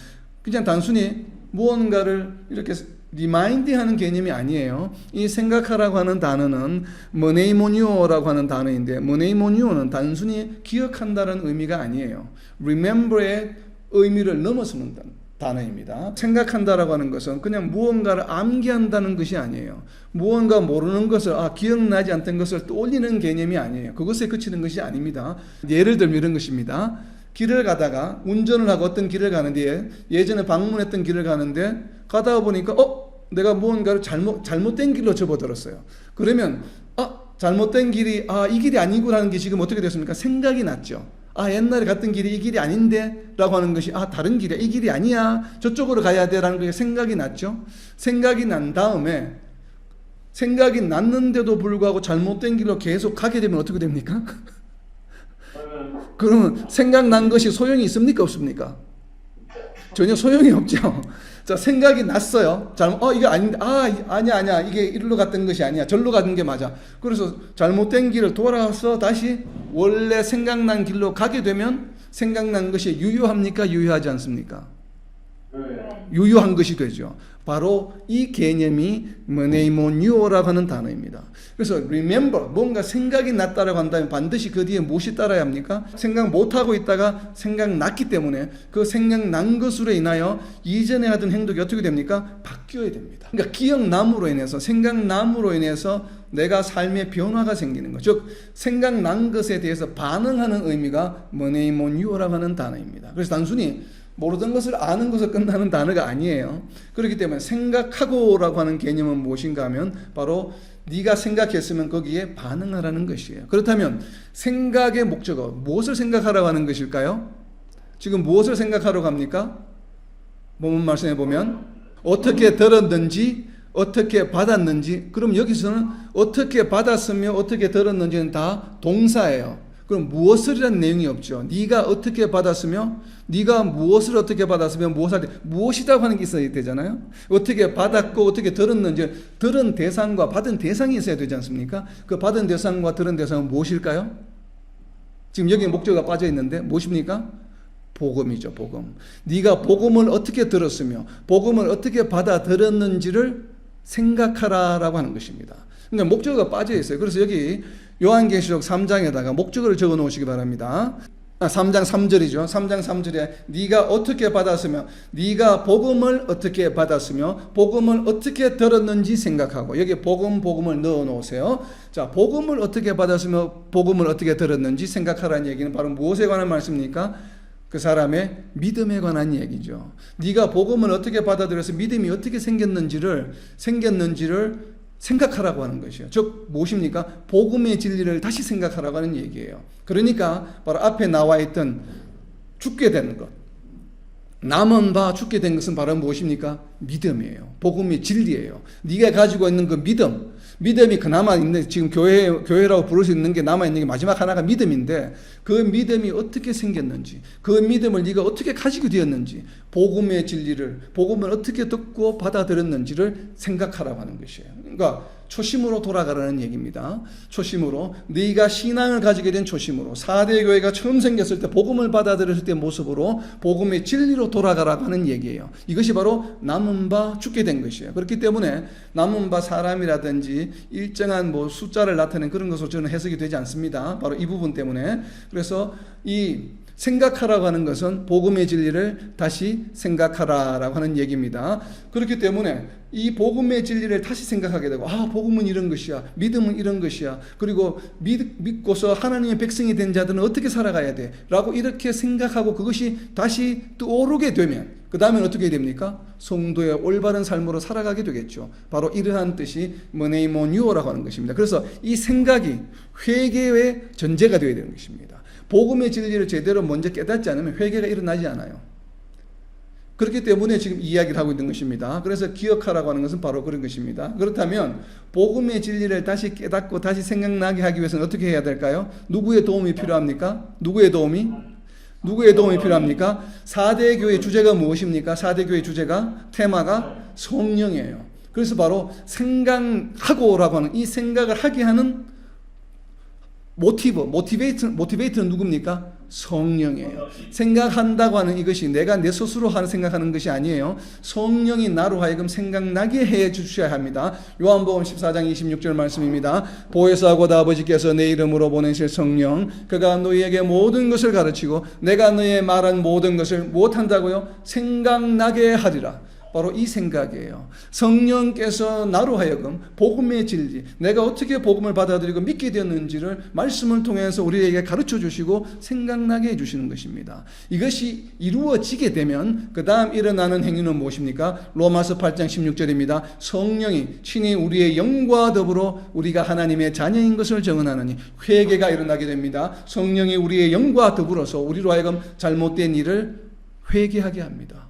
그냥 단순히 무언가를 이렇게 리마인드하는 개념이 아니에요. 이 생각하라고 하는 단어는 머네이모니오라고 하는 단어인데 머네이모니오는 단순히 기억한다는 의미가 아니에요. remember의 의미를 넘어서는 단어입니다. 생각한다라고 하는 것은 그냥 무언가를 암기한다는 것이 아니에요. 무언가 모르는 것을 기억나지 않던 것을 떠올리는 개념이 아니에요. 그것에 그치는 것이 아닙니다. 예를 들면 이런 것입니다. 길을 가다가 운전을 하고 어떤 길을 가는데 예전에 방문했던 길을 가는데 가다 보니까 내가 무언가를 잘못된 길로 접어들었어요. 그러면 잘못된 길이 이 길이 아니구라는 게 지금 어떻게 됐습니까? 생각이 났죠. 옛날에 갔던 길이 이 길이 아닌데 라고 하는 것이 다른 길이야. 이 길이 아니야. 저쪽으로 가야 돼 라는 게 생각이 났죠. 생각이 난 다음에 생각이 났는데도 불구하고 잘못된 길로 계속 가게 되면 어떻게 됩니까? 그러면 생각난 것이 소용이 있습니까? 없습니까? 전혀 소용이 없죠. 자, 생각이 났어요. 이게 아닌데, 아니야. 이게 이리로 갔던 것이 아니야. 절로 가는 게 맞아. 그래서 잘못된 길을 돌아서 다시 원래 생각난 길로 가게 되면 생각난 것이 유효합니까? 유효하지 않습니까? 유효한 것이 되죠. 바로 이 개념이 머네이모니오라고 하는 단어입니다. 그래서 remember, 뭔가 생각이 났다라고 한다면 반드시 그 뒤에 무엇이 따라야 합니까? 생각 못하고 있다가 생각났기 때문에 그 생각난 것으로 인하여 이전에 하던 행동이 어떻게 됩니까? 바뀌어야 됩니다. 그러니까 기억남으로 인해서 생각남으로 인해서 내가 삶의 변화가 생기는 것, 즉 생각난 것에 대해서 반응하는 의미가 머네이모니오라고 하는 단어입니다. 그래서 단순히 모르던 것을 아는 것을 끝나는 단어가 아니에요. 그렇기 때문에 생각하고라고 하는 개념은 무엇인가 하면 바로 네가 생각했으면 거기에 반응하라는 것이에요. 그렇다면 생각의 목적어 무엇을 생각하라고 하는 것일까요? 지금 무엇을 생각하러 갑니까? 본문 말씀에 보면 어떻게 들었는지 어떻게 받았는지. 그럼 여기서는 어떻게 받았으며 어떻게 들었는지는 다 동사예요. 그럼 무엇을이라는 내용이 없죠. 네가 어떻게 받았으며 네가 무엇을 어떻게 받았으며 무엇이라고 하는 게 있어야 되잖아요. 어떻게 받았고 어떻게 들었는지 들은 대상과 받은 대상이 있어야 되지 않습니까? 그 받은 대상과 들은 대상은 무엇일까요? 지금 여기 목적어가 빠져 있는데 무엇입니까? 복음이죠. 복음. 네가 복음을 어떻게 들었으며 복음을 어떻게 받아들였는지를 생각하라라고 하는 것입니다. 그러니까 목적어가 빠져 있어요. 그래서 여기 요한계시록 3장에다가 목적어를 적어 놓으시기 바랍니다. 3장 3절이죠. 3장 3절에 네가 어떻게 받았으며 네가 복음을 어떻게 받았으며 복음을 어떻게 들었는지 생각하고 여기 복음을 넣어 놓으세요. 자, 복음을 어떻게 받았으며 복음을 어떻게 들었는지 생각하라는 얘기는 바로 무엇에 관한 말씀입니까? 그 사람의 믿음에 관한 얘기죠. 네가 복음을 어떻게 받아들여서 믿음이 어떻게 생겼는지를 생각하라고 하는 것이요. 즉 무엇입니까? 복음의 진리를 다시 생각하라고 하는 얘기예요. 그러니까 바로 앞에 나와 있던 죽게 된 것, 남은 바 죽게 된 것은 바로 무엇입니까? 믿음이에요. 복음의 진리예요. 네가 가지고 있는 그 믿음이 그나마 있는 지금 교회라고 부를 수 있는 게 남아 있는 게 마지막 하나가 믿음인데 그 믿음이 어떻게 생겼는지, 그 믿음을 네가 어떻게 가지고 되었는지, 복음의 진리를 복음을 어떻게 듣고 받아들였는지를 생각하라고 하는 것이에요. 그러니까 초심으로 돌아가라는 얘기입니다. 초심으로 네가 신앙을 가지게 된 초심으로 4대 교회가 처음 생겼을 때 복음을 받아들였을 때 모습으로 복음의 진리로 돌아가라고 하는 얘기예요. 이것이 바로 남은 바 죽게 된 것이에요. 그렇기 때문에 남은 바 사람이라든지 일정한 숫자를 나타낸 그런 것으로 저는 해석이 되지 않습니다. 바로 이 부분 때문에. 그래서 이 생각하라고 하는 것은 복음의 진리를 다시 생각하라라고 하는 얘기입니다. 그렇기 때문에 이 복음의 진리를 다시 생각하게 되고 복음은 이런 것이야. 믿음은 이런 것이야. 그리고 믿고서 하나님의 백성이 된 자들은 어떻게 살아가야 돼? 라고 이렇게 생각하고 그것이 다시 떠오르게 되면 그 다음엔 어떻게 됩니까? 성도의 올바른 삶으로 살아가게 되겠죠. 바로 이러한 뜻이 머네이모니오라고 하는 것입니다. 그래서 이 생각이 회개의 전제가 되어야 되는 것입니다. 복음의 진리를 제대로 먼저 깨닫지 않으면 회개가 일어나지 않아요. 그렇기 때문에 지금 이야기를 하고 있는 것입니다. 그래서 기억하라고 하는 것은 바로 그런 것입니다. 그렇다면 복음의 진리를 다시 깨닫고 다시 생각나게 하기 위해서는 어떻게 해야 될까요? 누구의 도움이 필요합니까? 누구의 도움이 필요합니까? 4대 교회 주제가 무엇입니까? 4대 교회 주제가 테마가 성령이에요. 그래서 바로 생각하고라고 하는 이 생각을 하게 하는 모티베이트는 누굽니까? 성령이에요. 생각한다고 하는 이것이 내가 내 스스로 생각하는 것이 아니에요. 성령이 나로 하여금 생각나게 해 주셔야 합니다. 요한복음 14장 26절 말씀입니다. 보혜사 곧 아버지께서 내 이름으로 보내실 성령 그가 너희에게 모든 것을 가르치고 내가 너희의 말한 모든 것을 무엇한다고요? 생각나게 하리라. 바로 이 생각이에요. 성령께서 나로 하여금 복음의 진리, 내가 어떻게 복음을 받아들이고 믿게 되었는지를 말씀을 통해서 우리에게 가르쳐 주시고 생각나게 해주시는 것입니다. 이것이 이루어지게 되면 그 다음 일어나는 행위는 무엇입니까? 로마서 8장 16절입니다. 성령이 친히 우리의 영과 더불어 우리가 하나님의 자녀인 것을 증언하느니 회개가 일어나게 됩니다. 성령이 우리의 영과 더불어서 우리로 하여금 잘못된 일을 회개하게 합니다.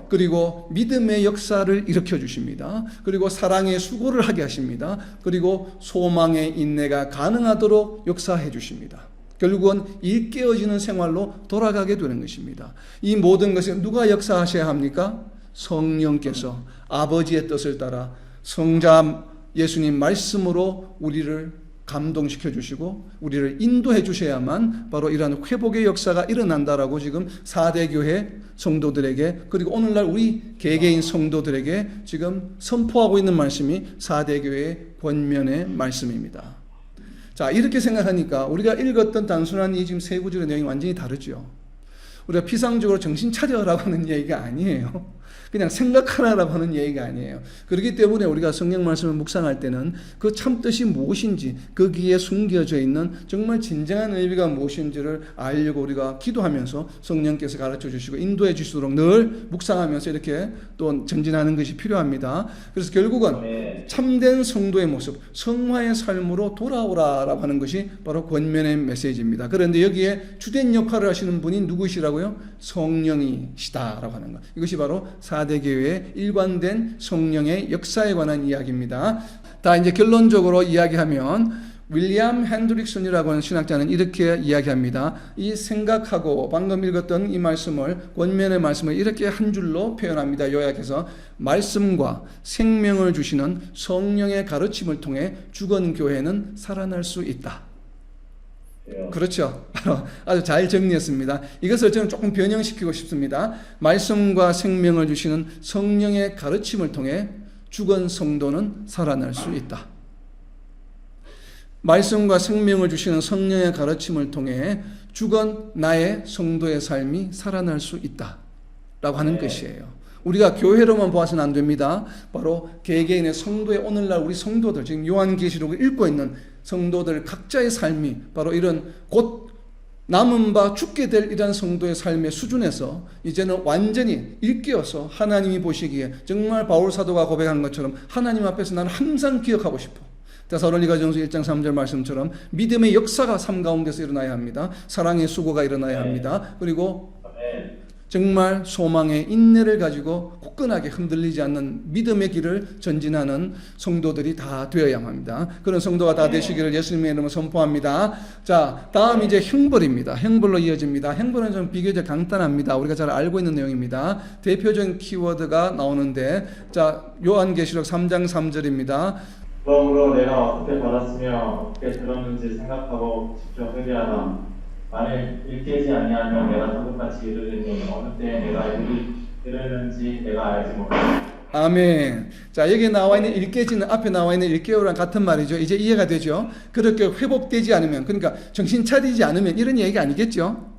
그리고 믿음의 역사를 일으켜 주십니다. 그리고 사랑의 수고를 하게 하십니다. 그리고 소망의 인내가 가능하도록 역사해 주십니다. 결국은 일깨어지는 생활로 돌아가게 되는 것입니다. 이 모든 것을 누가 역사하셔야 합니까? 성령께서 아버지의 뜻을 따라 성자 예수님 말씀으로 우리를 감동시켜 주시고 우리를 인도해 주셔야만 바로 이러한 회복의 역사가 일어난다라고 지금 4대 교회 성도들에게 그리고 오늘날 우리 개개인 성도들에게 지금 선포하고 있는 말씀이 4대 교회의 권면의 말씀입니다. 자, 이렇게 생각하니까 우리가 읽었던 단순한 이 지금 세 구절의 내용이 완전히 다르죠. 우리가 피상적으로 정신 차려라고 하는 얘기가 아니에요. 그냥 생각하라라고 하는 얘기가 아니에요. 그렇기 때문에 우리가 성경 말씀을 묵상할 때는 그 참뜻이 무엇인지 거기에 숨겨져 있는 정말 진정한 의미가 무엇인지를 알려고 우리가 기도하면서 성령께서 가르쳐 주시고 인도해 주시도록 늘 묵상하면서 이렇게 또 전진하는 것이 필요합니다. 그래서 결국은 참된 성도의 모습, 성화의 삶으로 돌아오라라고 하는 것이 바로 권면의 메시지입니다. 그런데 여기에 주된 역할을 하시는 분이 누구시라고요? 성령이시다라고 하는 것. 이것이 바로 4대 교회의 일관된 성령의 역사에 관한 이야기입니다. 다 이제 결론적으로 이야기하면 윌리엄 핸드릭슨이라고 하는 신학자는 이렇게 이야기합니다. 이 생각하고 방금 읽었던 이 말씀을 권면의 말씀을 이렇게 한 줄로 표현합니다. 요약해서 말씀과 생명을 주시는 성령의 가르침을 통해 죽은 교회는 살아날 수 있다. 그렇죠. 아주 잘 정리했습니다. 이것을 저는 조금 변형시키고 싶습니다. 말씀과 생명을 주시는 성령의 가르침을 통해 죽은 성도는 살아날 수 있다. 말씀과 생명을 주시는 성령의 가르침을 통해 죽은 나의 성도의 삶이 살아날 수 있다 라고 하는 것이에요. 우리가 교회로만 보아서는 안 됩니다. 바로 개개인의 성도의 오늘날 우리 성도들 지금 요한계시록을 읽고 있는 성도들 각자의 삶이 바로 이런 곧 남은 바 죽게 될 이런 성도의 삶의 수준에서 이제는 완전히 일깨어서 하나님이 보시기에 정말 바울 사도가 고백한 것처럼 하나님 앞에서 나는 항상 기억하고 싶어. 데살로니가전서 1장 3절 말씀처럼 믿음의 역사가 삶 가운데서 일어나야 합니다. 사랑의 수고가 일어나야 합니다. 그리고 정말 소망의 인내를 가지고 굳건하게 흔들리지 않는 믿음의 길을 전진하는 성도들이 다 되어야 합니다. 그런 성도가 다 되시기를 예수님의 이름으로 선포합니다. 자, 다음 이제 형벌입니다. 형벌로 이어집니다. 형벌은 좀 비교적 간단합니다. 우리가 잘 알고 있는 내용입니다. 대표적인 키워드가 나오는데, 자, 요한계시록 3장 3절입니다. 그러므로 내가 어떻게 받았으며 어떻게 들었는지 생각하고 직접 회개하라. 만일 일깨지 아니하면 내가 저것같이 이르리니 어느 때에 내가 이르는지 내가 알지 못하라. 아멘. 자, 여기 나와 있는 일깨지는 앞에 나와 있는 일깨우랑 같은 말이죠. 이제 이해가 되죠. 그렇게 회복되지 않으면, 그러니까 정신 차리지 않으면 이런 얘기가 아니겠죠.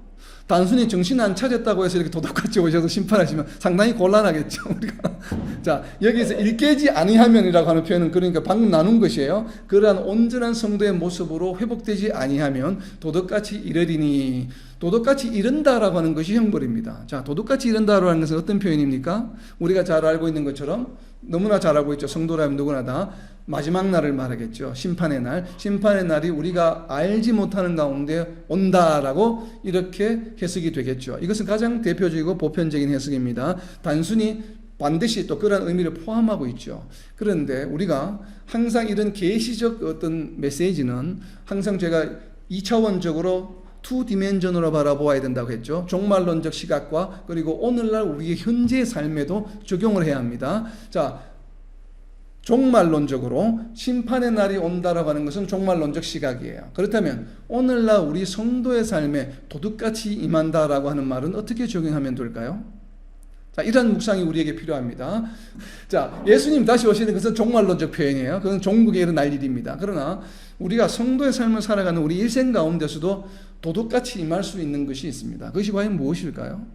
단순히 정신 안 차렸다고 해서 이렇게 도둑같이 오셔서 심판하시면 상당히 곤란하겠죠. 우리가. 자, 여기서 일깨지 아니하면이라고 하는 표현은 그러니까 방금 나눈 것이에요. 그러한 온전한 성도의 모습으로 회복되지 아니하면 도둑같이 이르리니, 도둑같이 이른다라고 하는 것이 형벌입니다. 자, 도둑같이 이른다라고 하는 것은 어떤 표현입니까? 우리가 잘 알고 있는 것처럼 너무나 잘 알고 있죠. 성도라면 누구나 다 마지막 날을 말하겠죠. 심판의 날. 심판의 날이 우리가 알지 못하는 가운데 온다라고 이렇게 해석이 되겠죠. 이것은 가장 대표적이고 보편적인 해석입니다. 단순히 반드시 또 그런 의미를 포함하고 있죠. 그런데 우리가 항상 이런 계시적 어떤 메시지는 항상 제가 2차원적으로 투 디멘전으로 바라보아야 된다고 했죠. 종말론적 시각과 그리고 오늘날 우리의 현재 삶에도 적용을 해야 합니다. 자, 종말론적으로 심판의 날이 온다라고 하는 것은 종말론적 시각이에요. 그렇다면 오늘날 우리 성도의 삶에 도둑같이 임한다라고 하는 말은 어떻게 적용하면 될까요? 자, 이런 묵상이 우리에게 필요합니다. 자, 예수님 다시 오시는 것은 종말론적 표현이에요. 그건 종국에 일어날 일입니다. 그러나 우리가 성도의 삶을 살아가는 우리 일생 가운데서도 도둑같이 임할 수 있는 것이 있습니다. 그것이 과연 무엇일까요?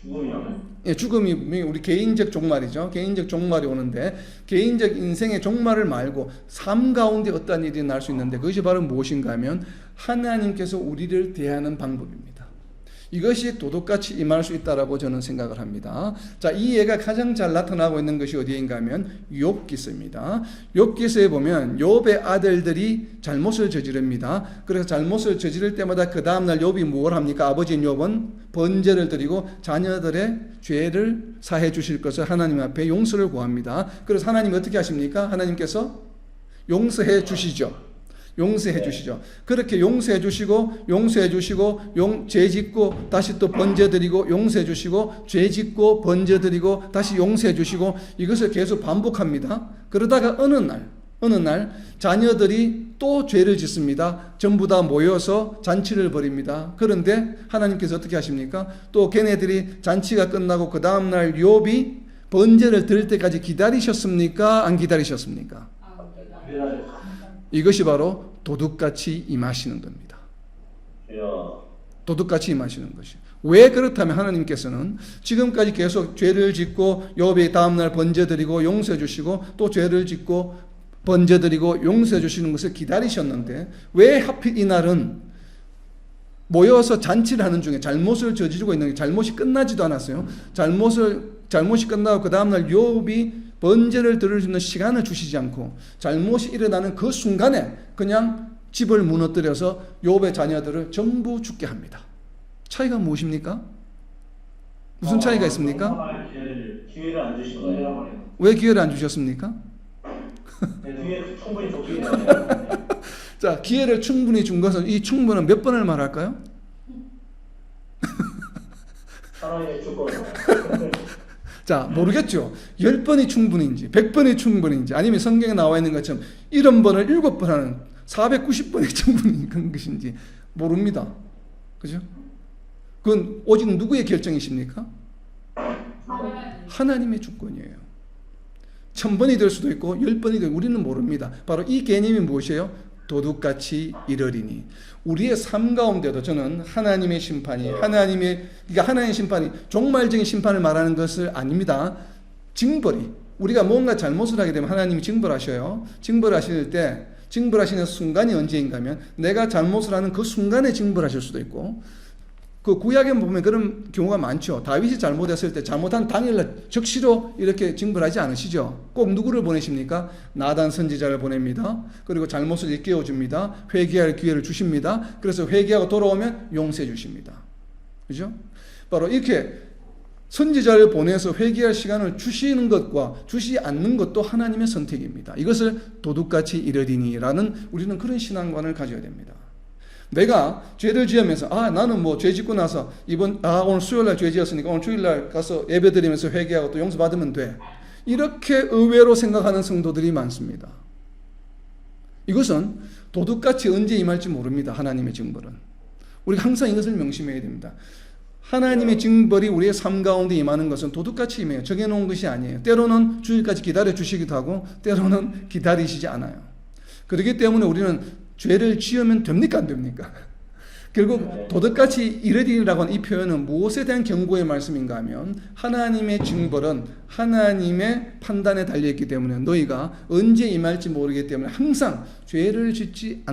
죽으면 예, 죽음이 우리 개인적 종말이죠. 개인적 종말이 오는데 개인적 인생의 종말을 말고 삶 가운데 어떠한 일이 날 수 있는데 그것이 바로 무엇인가 하면 하나님께서 우리를 대하는 방법입니다. 이것이 도둑같이 임할 수 있다라고 저는 생각을 합니다. 자, 이 예가 가장 잘 나타나고 있는 것이 어디인가 하면 욥기서입니다. 욥기서에 보면 욥의 아들들이 잘못을 저지릅니다. 그래서 잘못을 저지를 때마다 그 다음날 욥이 뭘 합니까? 아버지인 욥은 번제를 드리고 자녀들의 죄를 사해 주실 것을 하나님 앞에 용서를 구합니다. 그래서 하나님 어떻게 하십니까? 하나님께서 용서해 주시죠. 용서해 주시죠. 그렇게 용서해 주시고 죄 짓고 다시 또 번제 드리고 용서해 주시고 죄 짓고 번제 드리고 다시 용서해 주시고 이것을 계속 반복합니다. 그러다가 어느 날 자녀들이 또 죄를 짓습니다. 전부 다 모여서 잔치를 벌입니다. 그런데 하나님께서 어떻게 하십니까? 또 걔네들이 잔치가 끝나고 그 다음날 욥이 번제를 드릴 때까지 기다리셨습니까? 안 기다리셨습니까? 이것이 바로 도둑같이 임하시는 겁니다. 도둑같이 임하시는 것이. 왜 그렇다면 하나님께서는 지금까지 계속 죄를 짓고 욥이 다음날 번제 드리고 용서해 주시고 또 죄를 짓고 번제 드리고 용서해 주시는 것을 기다리셨는데 왜 하필 이날은 모여서 잔치를 하는 중에 잘못을 저지르고 있는 게 잘못이 끝나지도 않았어요. 잘못이 끝나고 그 다음날 욥이 번제를 드릴 수 있는 시간을 주시지 않고 잘못이 일어나는 그 순간에 그냥 집을 무너뜨려서 욥의 자녀들을 전부 죽게 합니다. 차이가 무엇입니까? 무슨 차이가 있습니까? 기회를 안 주신 거예요. 왜 기회를 안 주셨습니까? 기회 충분히 줬기 때문에. 자, 기회를 충분히 준 것은 이 충분은 몇 번을 말할까요? 하나님의 주권. 자, 모르겠죠. 10번이 충분인지 100번이 충분인지 아니면 성경에 나와 있는 것처럼 70번을 7번 하는 490번이 충분한 것인지 모릅니다. 그죠? 그건 오직 누구의 결정이십니까? 하나님의 주권이에요. 1000번이 될 수도 있고 10번이 되고 우리는 모릅니다. 바로 이 개념이 무엇이에요? 도둑같이 이르리니. 우리의 삶 가운데도 저는 하나님의 심판이 그러니까 하나님의 심판이 종말적인 심판을 말하는 것을 아닙니다. 징벌이 우리가 뭔가 잘못을 하게 되면 하나님이 징벌하셔요. 징벌하시는 순간이 언제인가 하면 내가 잘못을 하는 그 순간에 징벌하실 수도 있고 그 구약에 보면 그런 경우가 많죠. 다윗이 잘못했을 때 잘못한 당일날 적시로 이렇게 징벌하지 않으시죠. 꼭 누구를 보내십니까? 나단 선지자를 보냅니다. 그리고 잘못을 일깨워 줍니다. 회개할 기회를 주십니다. 그래서 회개하고 돌아오면 용서해 주십니다. 그죠? 바로 이렇게 선지자를 보내서 회개할 시간을 주시는 것과 주시지 않는 것도 하나님의 선택입니다. 이것을 도둑같이 이르리니라는 우리는 그런 신앙관을 가져야 됩니다. 내가 죄를 지으면서 나는 뭐 죄 짓고 나서 오늘 수요일날 죄 지었으니까 오늘 주일날 가서 예배드리면서 회개하고 또 용서받으면 돼. 이렇게 의외로 생각하는 성도들이 많습니다. 이것은 도둑같이 언제 임할지 모릅니다. 하나님의 징벌은. 우리가 항상 이것을 명심해야 됩니다. 하나님의 징벌이 우리의 삶 가운데 임하는 것은 도둑같이 임해요. 정해놓은 것이 아니에요. 때로는 주일까지 기다려 주시기도 하고 때로는 기다리시지 않아요. 그렇기 때문에 우리는 죄를 지으면 됩니까? 안 됩니까? 결국 도둑같이 이르리라고 하는 이 표현은 무엇에 대한 경고의 말씀인가 하면 하나님의 징벌은 하나님의 판단에 달려있기 때문에 너희가 언제 임할지 모르기 때문에 항상 죄를 짓지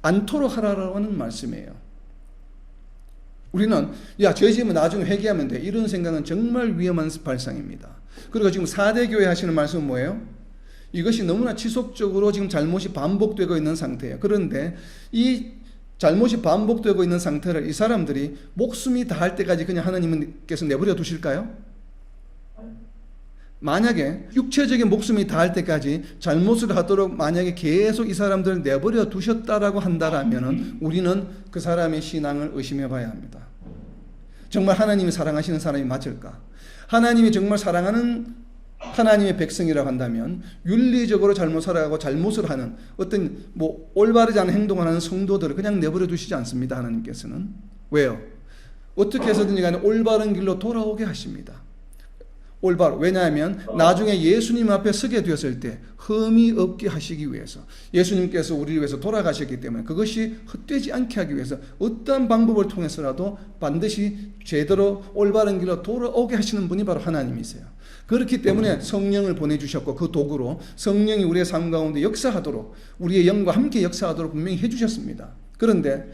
않도록 하라라고 하는 말씀이에요. 우리는 야 죄지으면 나중에 회개하면 돼, 이런 생각은 정말 위험한 발상입니다. 그리고 지금 4대 교회 하시는 말씀은 뭐예요? 이것이 너무나 지속적으로 지금 잘못이 반복되고 있는 상태예요. 그런데 이 잘못이 반복되고 있는 상태를 이 사람들이 목숨이 다할 때까지 그냥 하나님께서 내버려 두실까요? 만약에 육체적인 목숨이 다할 때까지 잘못을 하도록 만약에 계속 이 사람들을 내버려 두셨다라고 한다라면은 우리는 그 사람의 신앙을 의심해 봐야 합니다. 정말 하나님이 사랑하시는 사람이 맞을까? 하나님이 정말 사랑하는 하나님의 백성이라고 한다면 윤리적으로 잘못 살아가고 잘못을 하는 어떤 뭐 올바르지 않은 행동을 하는 성도들을 그냥 내버려 두시지 않습니다. 하나님께서는. 왜요? 어떻게 해서든지 간에 올바른 길로 돌아오게 하십니다. 올바로. 왜냐하면 나중에 예수님 앞에 서게 되었을 때 흠이 없게 하시기 위해서, 예수님께서 우리를 위해서 돌아가셨기 때문에 그것이 헛되지 않게 하기 위해서 어떠한 방법을 통해서라도 반드시 제대로 올바른 길로 돌아오게 하시는 분이 바로 하나님이세요. 그렇기 때문에 성령을 보내주셨고 그 도구로 성령이 우리의 삶 가운데 역사하도록, 우리의 영과 함께 역사하도록 분명히 해주셨습니다. 그런데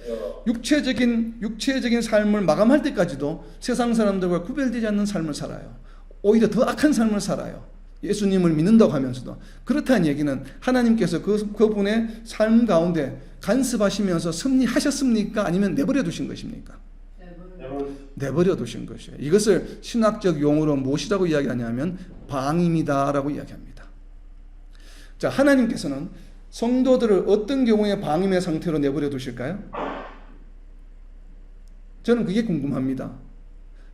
육체적인 삶을 마감할 때까지도 세상 사람들과 구별되지 않는 삶을 살아요. 오히려 더 악한 삶을 살아요. 예수님을 믿는다고 하면서도. 그렇다는 얘기는 하나님께서 그분의 삶 가운데 간섭하시면서 승리하셨습니까? 아니면 내버려 두신 것입니까? 내버려 두신 것이에요. 이것을 신학적 용어로 무엇이라고 이야기하냐면 방임이다라고 이야기합니다. 자, 하나님께서는 성도들을 어떤 경우에 방임의 상태로 내버려 두실까요? 저는 그게 궁금합니다.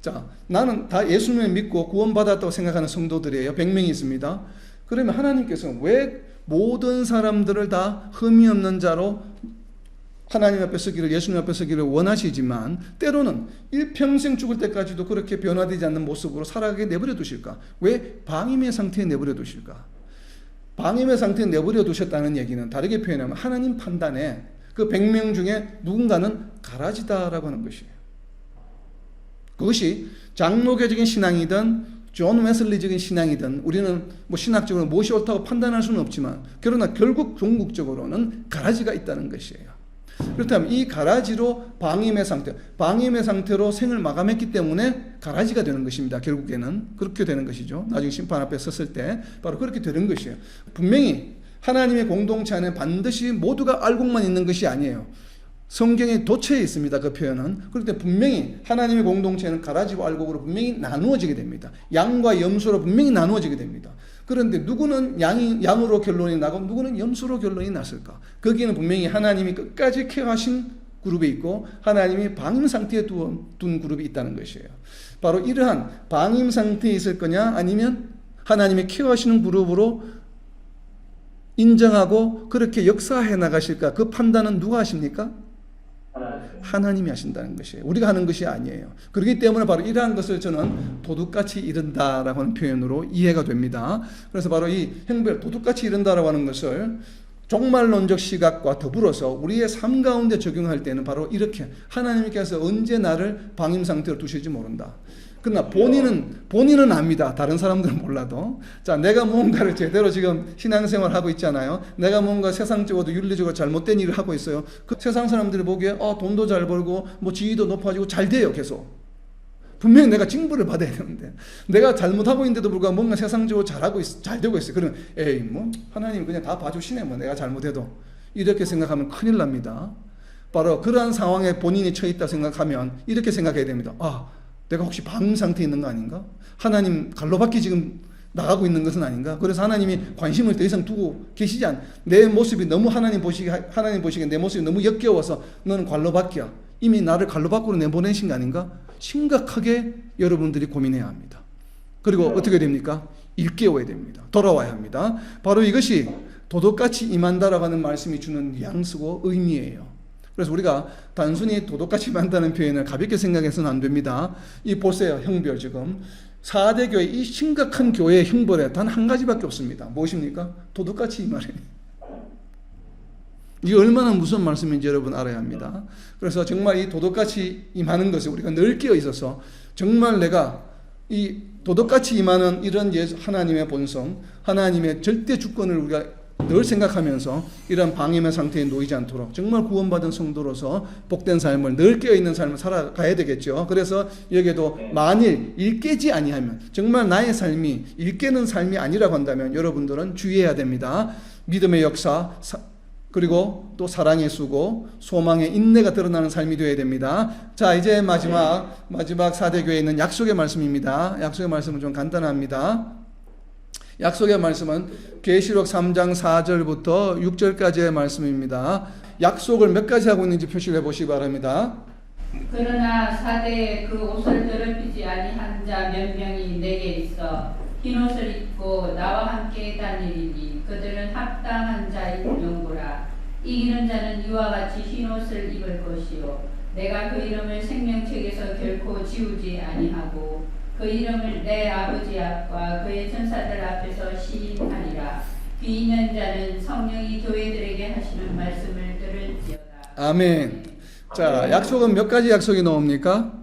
자, 나는 다 예수님을 믿고 구원받았다고 생각하는 성도들이에요. 100명이 있습니다. 그러면 하나님께서는 왜 모든 사람들을 다 흠이 없는 자로 하나님 앞에 서기를, 예수님 앞에 서기를 원하시지만 때로는 일평생 죽을 때까지도 그렇게 변화되지 않는 모습으로 살아가게 내버려 두실까? 왜 방임의 상태에 내버려 두실까? 방임의 상태에 내버려 두셨다는 얘기는 다르게 표현하면 하나님 판단에 그 100명 중에 누군가는 가라지다라고 하는 것이에요. 그것이 장로교적인 신앙이든 존 웨슬리적인 신앙이든 우리는 뭐 신학적으로 무엇이 옳다고 판단할 수는 없지만 그러나 결국 종국적으로는 가라지가 있다는 것이에요. 그렇다면 이 가라지로 방임의 상태로 생을 마감했기 때문에 가라지가 되는 것입니다. 결국에는 그렇게 되는 것이죠. 나중에 심판 앞에 섰을 때 바로 그렇게 되는 것이에요. 분명히 하나님의 공동체 안에 반드시 모두가 알고만 있는 것이 아니에요. 성경에 도처에 있습니다. 그 표현은. 그런데 분명히 하나님의 공동체는 가라지와 알곡으로 분명히 나누어지게 됩니다. 양과 염소로 분명히 나누어지게 됩니다. 그런데 누구는 양으로 결론이 나고 누구는 염소로 결론이 났을까? 거기는 분명히 하나님이 끝까지 케어하신 그룹이 있고 하나님이 방임 상태에 둔 그룹이 있다는 것이에요. 바로 이러한 방임 상태에 있을 거냐 아니면 하나님이 케어하시는 그룹으로 인정하고 그렇게 역사해 나가실까? 그 판단은 누가 하십니까? 하나님이 하신다는 것이에요. 우리가 하는 것이 아니에요. 그렇기 때문에 바로 이러한 것을 저는 도둑같이 이른다라고 하는 표현으로 이해가 됩니다. 그래서 바로 이 행별 도둑같이 이른다라고 하는 것을 종말론적 시각과 더불어서 우리의 삶 가운데 적용할 때는 바로 이렇게 하나님께서 언제 나를 방임 상태로 두실지 모른다. 그러나 본인은 압니다. 다른 사람들은 몰라도. 자, 내가 무언가를 제대로 지금 신앙생활을 하고 있잖아요. 내가 뭔가 세상적으로도 윤리적으로 잘못된 일을 하고 있어요. 그 세상 사람들이 보기에 돈도 잘 벌고 뭐 지위도 높아지고 잘 돼요. 계속. 분명히 내가 징벌을 받아야 되는데 내가 잘못하고 있는데도 불구하고 뭔가 세상적으로 잘 되고 있어요. 그러면 에이 뭐 하나님 그냥 다 봐주시네 뭐 내가 잘못해도. 이렇게 생각하면 큰일 납니다. 바로 그러한 상황에 본인이 처해 있다 생각하면 이렇게 생각해야 됩니다. 내가 혹시 방임 상태에 있는 거 아닌가? 하나님 갈로받기 지금 나가고 있는 것은 아닌가? 그래서 하나님이 관심을 더 이상 두고 계시지 내 모습이 너무 하나님 보시기에 내 모습이 너무 역겨워서 너는 갈로받기야. 이미 나를 갈로받고로 내보내신 거 아닌가? 심각하게 여러분들이 고민해야 합니다. 그리고 어떻게 됩니까? 일깨워야 됩니다. 돌아와야 합니다. 바로 이것이 도둑같이 임한다라고 하는 말씀이 주는 뉘앙스고 의미예요. 그래서 우리가 단순히 도둑같이 임한다는 표현을 가볍게 생각해서는 안 됩니다. 이 보세요. 형벌 지금 4대 교회 이 심각한 교회의 형벌에 단 한 가지밖에 없습니다. 무엇입니까? 도둑같이 임하래. 이게 얼마나 무서운 말씀인지 여러분 알아야 합니다. 그래서 정말 이 도둑같이 임하는 것에 우리가 늘 깨어 있어서 정말 내가 이 도둑같이 임하는 이런 하나님의 본성, 하나님의 절대 주권을 우리가 늘 생각하면서 이런 방임의 상태에 놓이지 않도록 정말 구원받은 성도로서 복된 삶을 늘 깨어있는 삶을 살아가야 되겠죠. 그래서 여기에도 만일 일깨지 아니하면 정말 나의 삶이 일깨는 삶이 아니라고 한다면 여러분들은 주의해야 됩니다. 믿음의 역사 그리고 또 사랑의 수고, 소망의 인내가 드러나는 삶이 되어야 됩니다. 자, 이제 마지막 4대 교회에 있는 약속의 말씀입니다. 약속의 말씀은 좀 간단합니다. 약속의 말씀은 계시록 3장 4절부터 6절까지의 말씀입니다. 약속을 몇 가지 하고 있는지 표시를 해보시기 바랍니다. 그러나 사대에 그 옷을 더럽히지 아니한 자 몇 명이 내게 있어 흰 옷을 입고 나와 함께 다니리니 그들은 합당한 자인 명부라. 이기는 자는 이와 같이 흰 옷을 입을 것이요 내가 그 이름을 생명책에서 결코 지우지 아니하고 그 이름을 내 아버지 앞과 그의 천사들 앞에서 시인하리라. 귀 있는 자는 성령이 교회들에게 하시는 말씀을 들을지어다. 아멘. 자, 약속은 몇 가지 약속이 나옵니까?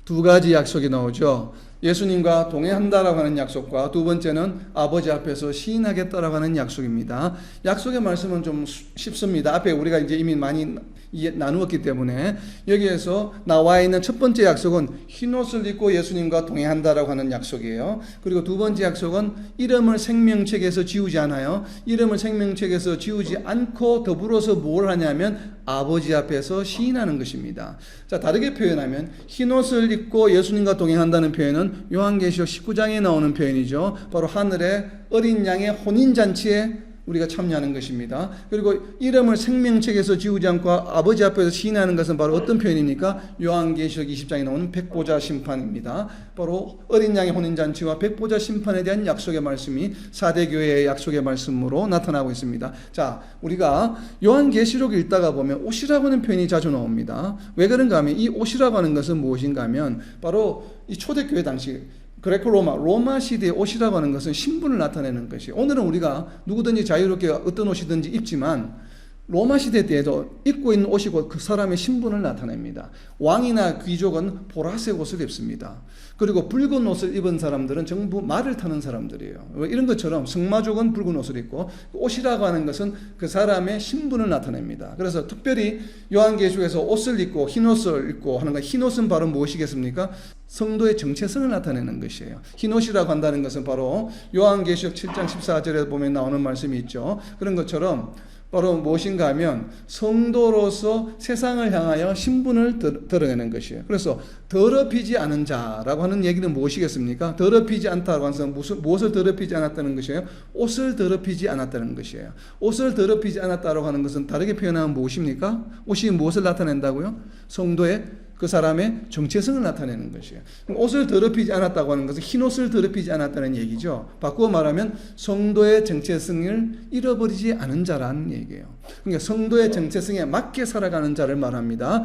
2가지 약속이 나오죠. 예수님과 동행한다라고 하는 약속과 두 번째는 아버지 앞에서 시인하겠다라고 하는 약속입니다. 약속의 말씀은 좀 쉽습니다. 앞에 우리가 이제 이미 많이 나누었기 때문에 여기에서 나와 있는 첫 번째 약속은 흰옷을 입고 예수님과 동행한다라고 하는 약속이에요. 그리고 두 번째 약속은 이름을 생명책에서 지우지 않아요. 이름을 생명책에서 지우지 않고 더불어서 뭘 하냐면 아버지 앞에서 시인하는 것입니다. 자, 다르게 표현하면 흰옷을 입고 예수님과 동행한다는 표현은 요한계시록 19장에 나오는 표현이죠. 바로 하늘의 어린 양의 혼인잔치에 우리가 참여하는 것입니다. 그리고 이름을 생명책에서 지우지 않고 아버지 앞에서 시인하는 것은 바로 어떤 표현입니까? 요한계시록 20장에 나오는 백보자 심판입니다. 바로 어린 양의 혼인잔치와 백보자 심판에 대한 약속의 말씀이 4대 교회의 약속의 말씀으로 나타나고 있습니다. 자, 우리가 요한계시록 읽다가 보면 옷이라고 하는 표현이 자주 나옵니다. 왜 그런가 하면 이 옷이라고 하는 것은 무엇인가 하면 바로 이 초대교회 당시 그레코 로마 시대의 옷이라고 하는 것은 신분을 나타내는 것이에요. 오늘은 우리가 누구든지 자유롭게 어떤 옷이든지 입지만 로마 시대 때에도 입고 있는 옷이 그 사람의 신분을 나타냅니다. 왕이나 귀족은 보라색 옷을 입습니다. 그리고 붉은 옷을 입은 사람들은 전부 말을 타는 사람들이에요. 이런 것처럼 승마족은 붉은 옷을 입고 옷이라고 하는 것은 그 사람의 신분을 나타냅니다. 그래서 특별히 요한계시록에서 옷을 입고 흰 옷을 입고 하는 것, 흰 옷은 바로 무엇이겠습니까? 성도의 정체성을 나타내는 것이에요. 흰 옷이라고 한다는 것은 바로 요한계시록 7장 14절에 보면 나오는 말씀이 있죠. 그런 것처럼 바로 무엇인가 하면 성도로서 세상을 향하여 신분을 드러내는 것이에요. 그래서 더럽히지 않은 자라고 하는 얘기는 무엇이겠습니까? 더럽히지 않다고 하는 것은 무엇을 더럽히지 않았다는 것이에요? 옷을 더럽히지 않았다는 것이에요. 옷을 더럽히지 않았다고 하는 것은 다르게 표현하면 무엇입니까? 옷이 무엇을 나타낸다고요? 성도의 그 사람의 정체성을 나타내는 것이에요. 옷을 더럽히지 않았다고 하는 것은 흰 옷을 더럽히지 않았다는 얘기죠. 바꾸어 말하면 성도의 정체성을 잃어버리지 않은 자라는 얘기예요. 그러니까 성도의 정체성에 맞게 살아가는 자를 말합니다.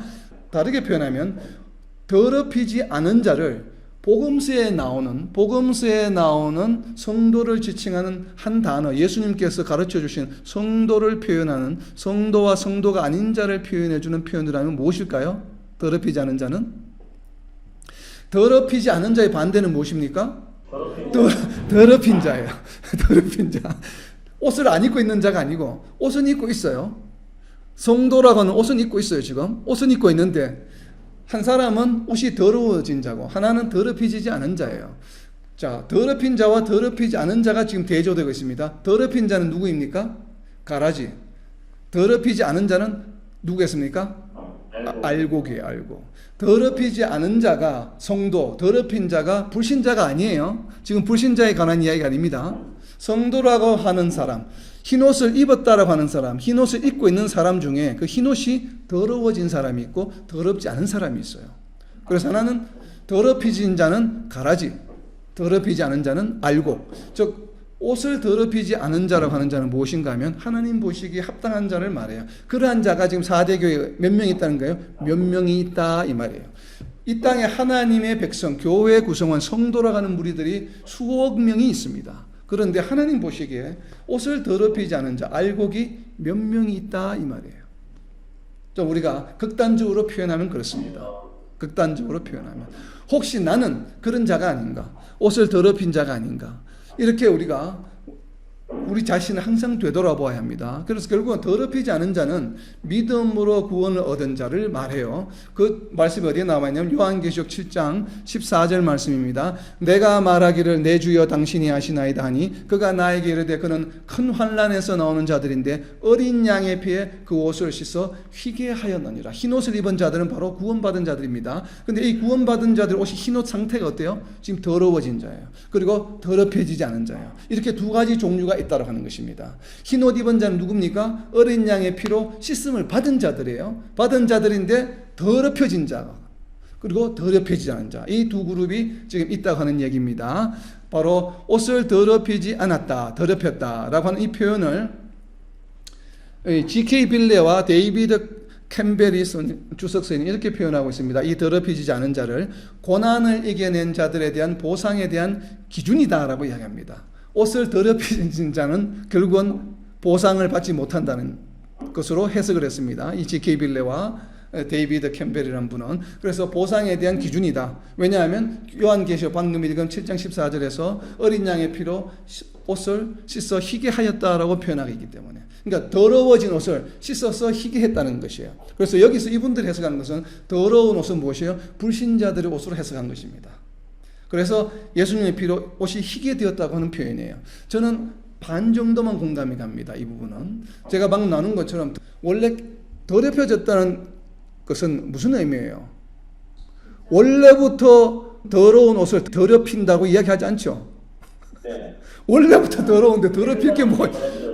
다르게 표현하면 더럽히지 않은 자를 복음서에 나오는 성도를 지칭하는 한 단어, 예수님께서 가르쳐 주신 성도를 표현하는 성도와 성도가 아닌 자를 표현해 주는 표현을 하면 무엇일까요? 더럽히지 않은 자는? 더럽히지 않은 자의 반대는 무엇입니까? 더럽힌 자예요. 더럽힌 자. 옷을 안 입고 있는 자가 아니고 옷은 입고 있어요. 성도라고 하는 옷은 입고 있어요. 지금 옷은 입고 있는데 한 사람은 옷이 더러워진 자고 하나는 더럽히지 않은 자예요. 자, 더럽힌 자와 더럽히지 않은 자가 지금 대조되고 있습니다. 더럽힌 자는 누구입니까? 가라지. 더럽히지 않은 자는 누구겠습니까? 알곡이에요. 알곡. 더럽히지 않은 자가 성도, 더럽힌 자가 불신자가 아니에요. 지금 불신자에 관한 이야기가 아닙니다. 성도라고 하는 사람, 흰옷을 입었다라고 하는 사람, 흰옷을 입고 있는 사람 중에 그 흰옷이 더러워진 사람이 있고 더럽지 않은 사람이 있어요. 그래서 하나는 더럽히진 자는 가라지, 더럽히지 않은 자는 알곡. 즉 옷을 더럽히지 않은 자라고 하는 자는 무엇인가 하면 하나님 보시기에 합당한 자를 말해요. 그러한 자가 지금 4대 교회에 몇 명이 있다는 거예요? 몇 명이 있다 이 말이에요. 이 땅에 하나님의 백성, 교회 구성원, 성도라고 하는 무리들이 수억 명이 있습니다. 그런데 하나님 보시기에 옷을 더럽히지 않은 자, 알곡이 몇 명이 있다 이 말이에요. 좀 우리가 극단적으로 표현하면 그렇습니다. 극단적으로 표현하면 혹시 나는 그런 자가 아닌가? 옷을 더럽힌 자가 아닌가? 이렇게 우리가 우리 자신을 항상 되돌아보아야 합니다. 그래서 결국은 더럽히지 않은 자는 믿음으로 구원을 얻은 자를 말해요. 그 말씀이 어디에 나와 있냐면 요한계시록 7장 14절 말씀입니다. 내가 말하기를 내 주여 당신이 아시나이다 하니 그가 나에게 이르되 그는 큰 환난에서 나오는 자들인데 어린 양의 피에 그 옷을 씻어 희게 하였느니라. 흰 옷을 입은 자들은 바로 구원받은 자들입니다. 근데 이 구원받은 자들 옷이 흰 옷 상태가 어때요? 지금 더러워진 자예요. 그리고 더럽혀지지 않은 자예요. 이렇게 두 가지 종류가 있다고 하는 것입니다. 흰 옷 입은 자는 누굽니까? 어린 양의 피로 씻음을 받은 자들이에요. 받은 자들인데 더럽혀진 자 그리고 더럽혀지지 않은 자, 이 두 그룹이 지금 있다고 하는 얘기입니다. 바로 옷을 더럽히지 않았다, 더럽혔다라고 하는 이 표현을 G.K. 빌레와 데이비드 캠벨이 주석서에는 이렇게 표현하고 있습니다. 이 더럽혀지지 않은 자를 고난을 이겨낸 자들에 대한 보상에 대한 기준이다라고 이야기합니다. 옷을 더럽혀진 자는 결국은 보상을 받지 못한다는 것으로 해석을 했습니다. 이 G.K. 빌레와 데이비드 캠벨이라는 분은. 그래서 보상에 대한 기준이다. 왜냐하면 요한계시록 방금 읽은 7장 14절에서 어린 양의 피로 옷을 씻어 희게 하였다라고 표현하고 있기 때문에, 그러니까 더러워진 옷을 씻어서 희게 했다는 것이에요. 그래서 여기서 이분들이 해석한 것은 더러운 옷은 무엇이에요? 불신자들의 옷으로 해석한 것입니다. 그래서 예수님의 피로 옷이 희게 되었다고 하는 표현이에요. 저는 반 정도만 공감이 갑니다. 이 부분은 제가 방금 나눈 것처럼 원래 더럽혀졌다는 것은 무슨 의미예요? 원래부터 더러운 옷을 더럽힌다고 이야기하지 않죠. 네. 원래부터 더러운데 더럽힐 게 뭐,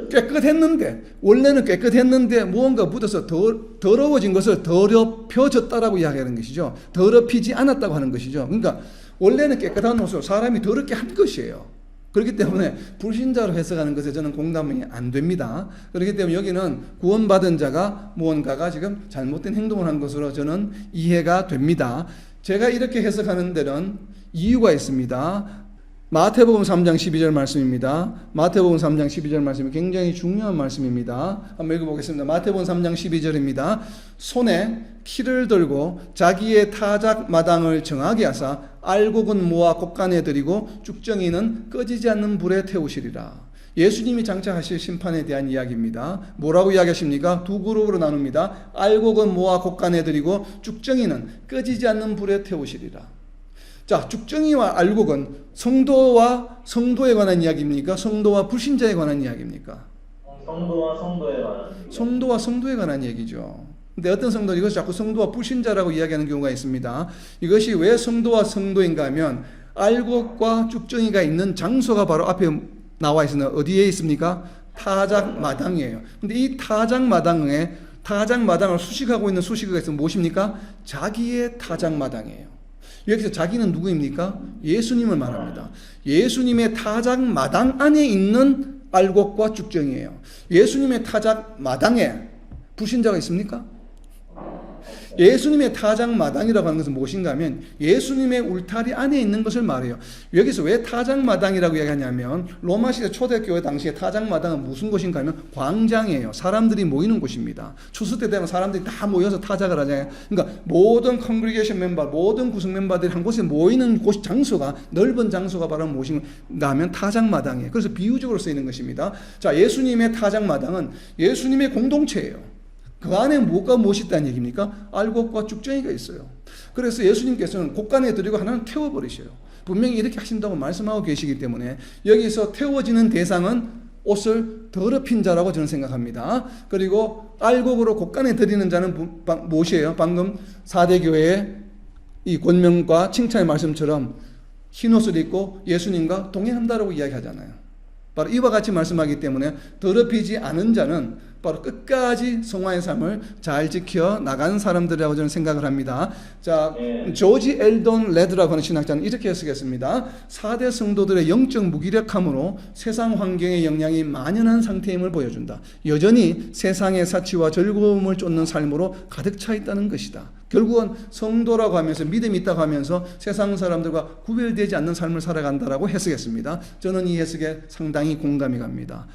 깨끗했는데, 원래는 깨끗했는데 무언가 묻어서 더러워진 것을 더럽혀졌다라고 이야기하는 것이죠. 더럽히지 않았다고 하는 것이죠. 그러니까 원래는 깨끗한 옷을 사람이 더럽게 한 것이에요. 그렇기 때문에 불신자로 해석하는 것에 저는 공감이 안 됩니다. 그렇기 때문에 여기는 구원받은 자가 무언가가 지금 잘못된 행동을 한 것으로 저는 이해가 됩니다. 제가 이렇게 해석하는 데는 이유가 있습니다. 마태복음 3장 12절 말씀입니다. 마태복음 3장 12절 말씀이 굉장히 중요한 말씀입니다. 한번 읽어보겠습니다. 마태복음 3장 12절입니다. 손에 키를 들고 자기의 타작 마당을 정하게 하사 알곡은 모아 곡간에 들이고 쭉정이는 꺼지지 않는 불에 태우시리라. 예수님이 장차하실 심판에 대한 이야기입니다. 뭐라고 이야기하십니까? 두 그룹으로 나눕니다. 알곡은 모아 곡간에 들이고 쭉정이는 꺼지지 않는 불에 태우시리라. 자, 쭉정이와 알곡은 성도와 성도에 관한 이야기입니까? 성도와 불신자에 관한 이야기입니까? 성도와 성도에 관한. 성도와 성도에 관한 얘기죠. 근데 어떤 성도는 이것을 자꾸 성도와 불신자라고 이야기하는 경우가 있습니다. 이것이 왜 성도와 성도인가 하면 알곡과 쭉정이가 있는 장소가 바로 앞에 나와 있으나 어디에 있습니까? 타작 마당이에요. 근데 이 타작 마당을 수식하고 있는 수식어가 있으면 무엇입니까? 자기의 타작 마당이에요. 여기서 자기는 누구입니까? 예수님을 말합니다. 예수님의 타작 마당 안에 있는 알곡과 쭉정이에요. 예수님의 타작 마당에 불신자가 있습니까? 예수님의 타작 마당이라고 하는 것은 무엇인가 하면 예수님의 울타리 안에 있는 것을 말해요. 여기서 왜 타작 마당이라고 이야기하냐면 로마시대 초대교회 당시에 타작 마당은 무슨 곳인가 하면 광장이에요. 사람들이 모이는 곳입니다. 추수 때 되면 사람들이 다 모여서 타작을 하잖아요. 그러니까 모든 컨그리게이션 멤버, 모든 구성 멤버들이 한 곳에 모이는 곳 장소가, 넓은 장소가 바로 무엇인가 하면 타작 마당이에요. 그래서 비유적으로 쓰이는 것입니다. 자, 예수님의 타작 마당은 예수님의 공동체예요. 그 안에 무엇이 있다는 얘기입니까? 알곡과 쭉정이가 있어요. 그래서 예수님께서는 곡간에 들이고 하나는 태워버리셔요. 분명히 이렇게 하신다고 말씀하고 계시기 때문에 여기서 태워지는 대상은 옷을 더럽힌 자라고 저는 생각합니다. 그리고 알곡으로 곡간에 들이는 자는 무엇이에요? 방금 4대 교회의 이 권면과 칭찬의 말씀처럼 흰옷을 입고 예수님과 동행한다라고 이야기하잖아요. 바로 이와 같이 말씀하기 때문에 더럽히지 않은 자는 바로 끝까지 성화의 삶을 잘 지켜 나가는 사람들이라고 저는 생각을 합니다. 자, 조지 엘돈 레드라고 하는 신학자는 이렇게 해석했습니다. 4대 성도들의 영적 무기력함으로 세상 환경의 영향이 만연한 상태임을 보여준다. 여전히 세상의 사치와 즐거움을 쫓는 삶으로 가득 차 있다는 것이다. 결국은 성도라고 하면서 믿음이 있다고 하면서 세상 사람들과 구별되지 않는 삶을 살아간다라고 해석했습니다. 저는 이 해석에 상당히 공감이 갑니다.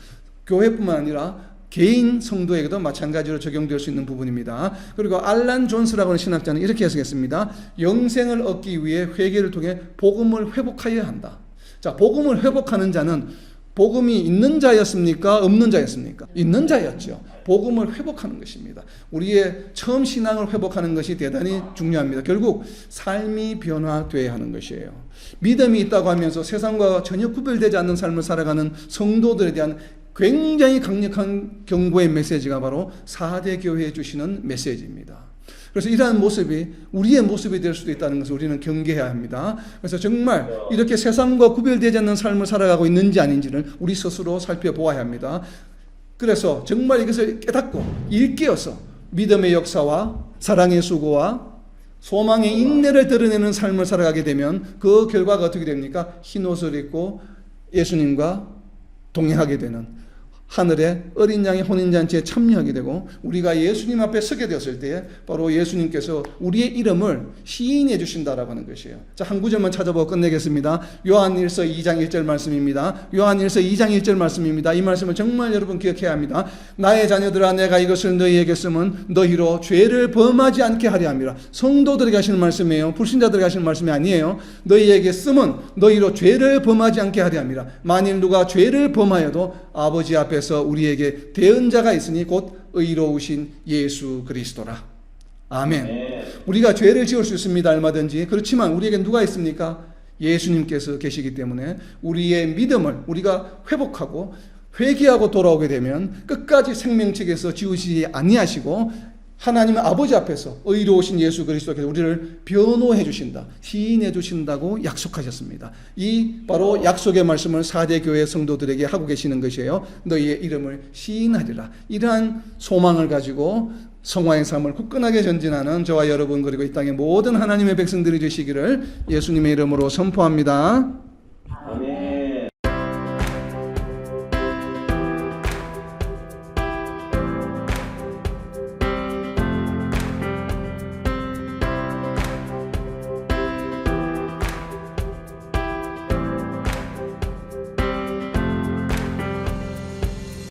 교회뿐만 아니라 개인 성도에게도 마찬가지로 적용될 수 있는 부분입니다. 그리고 알란 존스라고 하는 신학자는 이렇게 해석했습니다. 영생을 얻기 위해 회개를 통해 복음을 회복하여야 한다. 자, 복음을 회복하는 자는 복음이 있는 자였습니까? 없는 자였습니까? 있는 자였죠. 복음을 회복하는 것입니다. 우리의 처음 신앙을 회복하는 것이 대단히 중요합니다. 결국 삶이 변화되어야 하는 것이에요. 믿음이 있다고 하면서 세상과 전혀 구별되지 않는 삶을 살아가는 성도들에 대한 굉장히 강력한 경고의 메시지가 바로 4대 교회에 주시는 메시지입니다. 그래서 이러한 모습이 우리의 모습이 될 수도 있다는 것을 우리는 경계해야 합니다. 그래서 정말 이렇게 세상과 구별되지 않는 삶을 살아가고 있는지 아닌지를 우리 스스로 살펴보아야 합니다. 그래서 정말 이것을 깨닫고 일깨어서 믿음의 역사와 사랑의 수고와 소망의 인내를 드러내는 삶을 살아가게 되면 그 결과가 어떻게 됩니까? 흰옷을 입고 예수님과 동행하게 되는, 하늘의 어린 양의 혼인잔치에 참여하게 되고, 우리가 예수님 앞에 서게 되었을 때 바로 예수님께서 우리의 이름을 시인해 주신다라고 하는 것이에요. 자, 한 구절만 찾아보고 끝내겠습니다. 요한일서 2장 1절 말씀입니다. 요한일서 2장 1절 말씀입니다. 이 말씀을 정말 여러분 기억해야 합니다. 나의 자녀들아, 내가 이것을 너희에게 쓰면 너희로 죄를 범하지 않게 하려 함이라. 성도들에게 하시는 말씀이에요. 불신자들에게 하시는 말씀이 아니에요. 너희에게 쓰면 너희로 죄를 범하지 않게 하려 함이라. 만일 누가 죄를 범하여도 아버지 앞에서 우리에게 대언자가 있으니 곧 의로우신 예수 그리스도라. 아멘. 우리가 죄를 지을 수 있습니다. 얼마든지. 그렇지만 우리에게 누가 있습니까? 예수님께서 계시기 때문에 우리의 믿음을 우리가 회복하고 회개하고 돌아오게 되면 끝까지 생명책에서 지우시지 아니하시고 하나님 아버지 앞에서 의로우신 예수 그리스도께서 우리를 변호해 주신다, 시인해 주신다고 약속하셨습니다. 이 바로 약속의 말씀을 4대 교회 성도들에게 하고 계시는 것이에요. 너희의 이름을 시인하리라. 이러한 소망을 가지고 성화의 삶을 굳건하게 전진하는 저와 여러분, 그리고 이 땅의 모든 하나님의 백성들이 되시기를 예수님의 이름으로 선포합니다.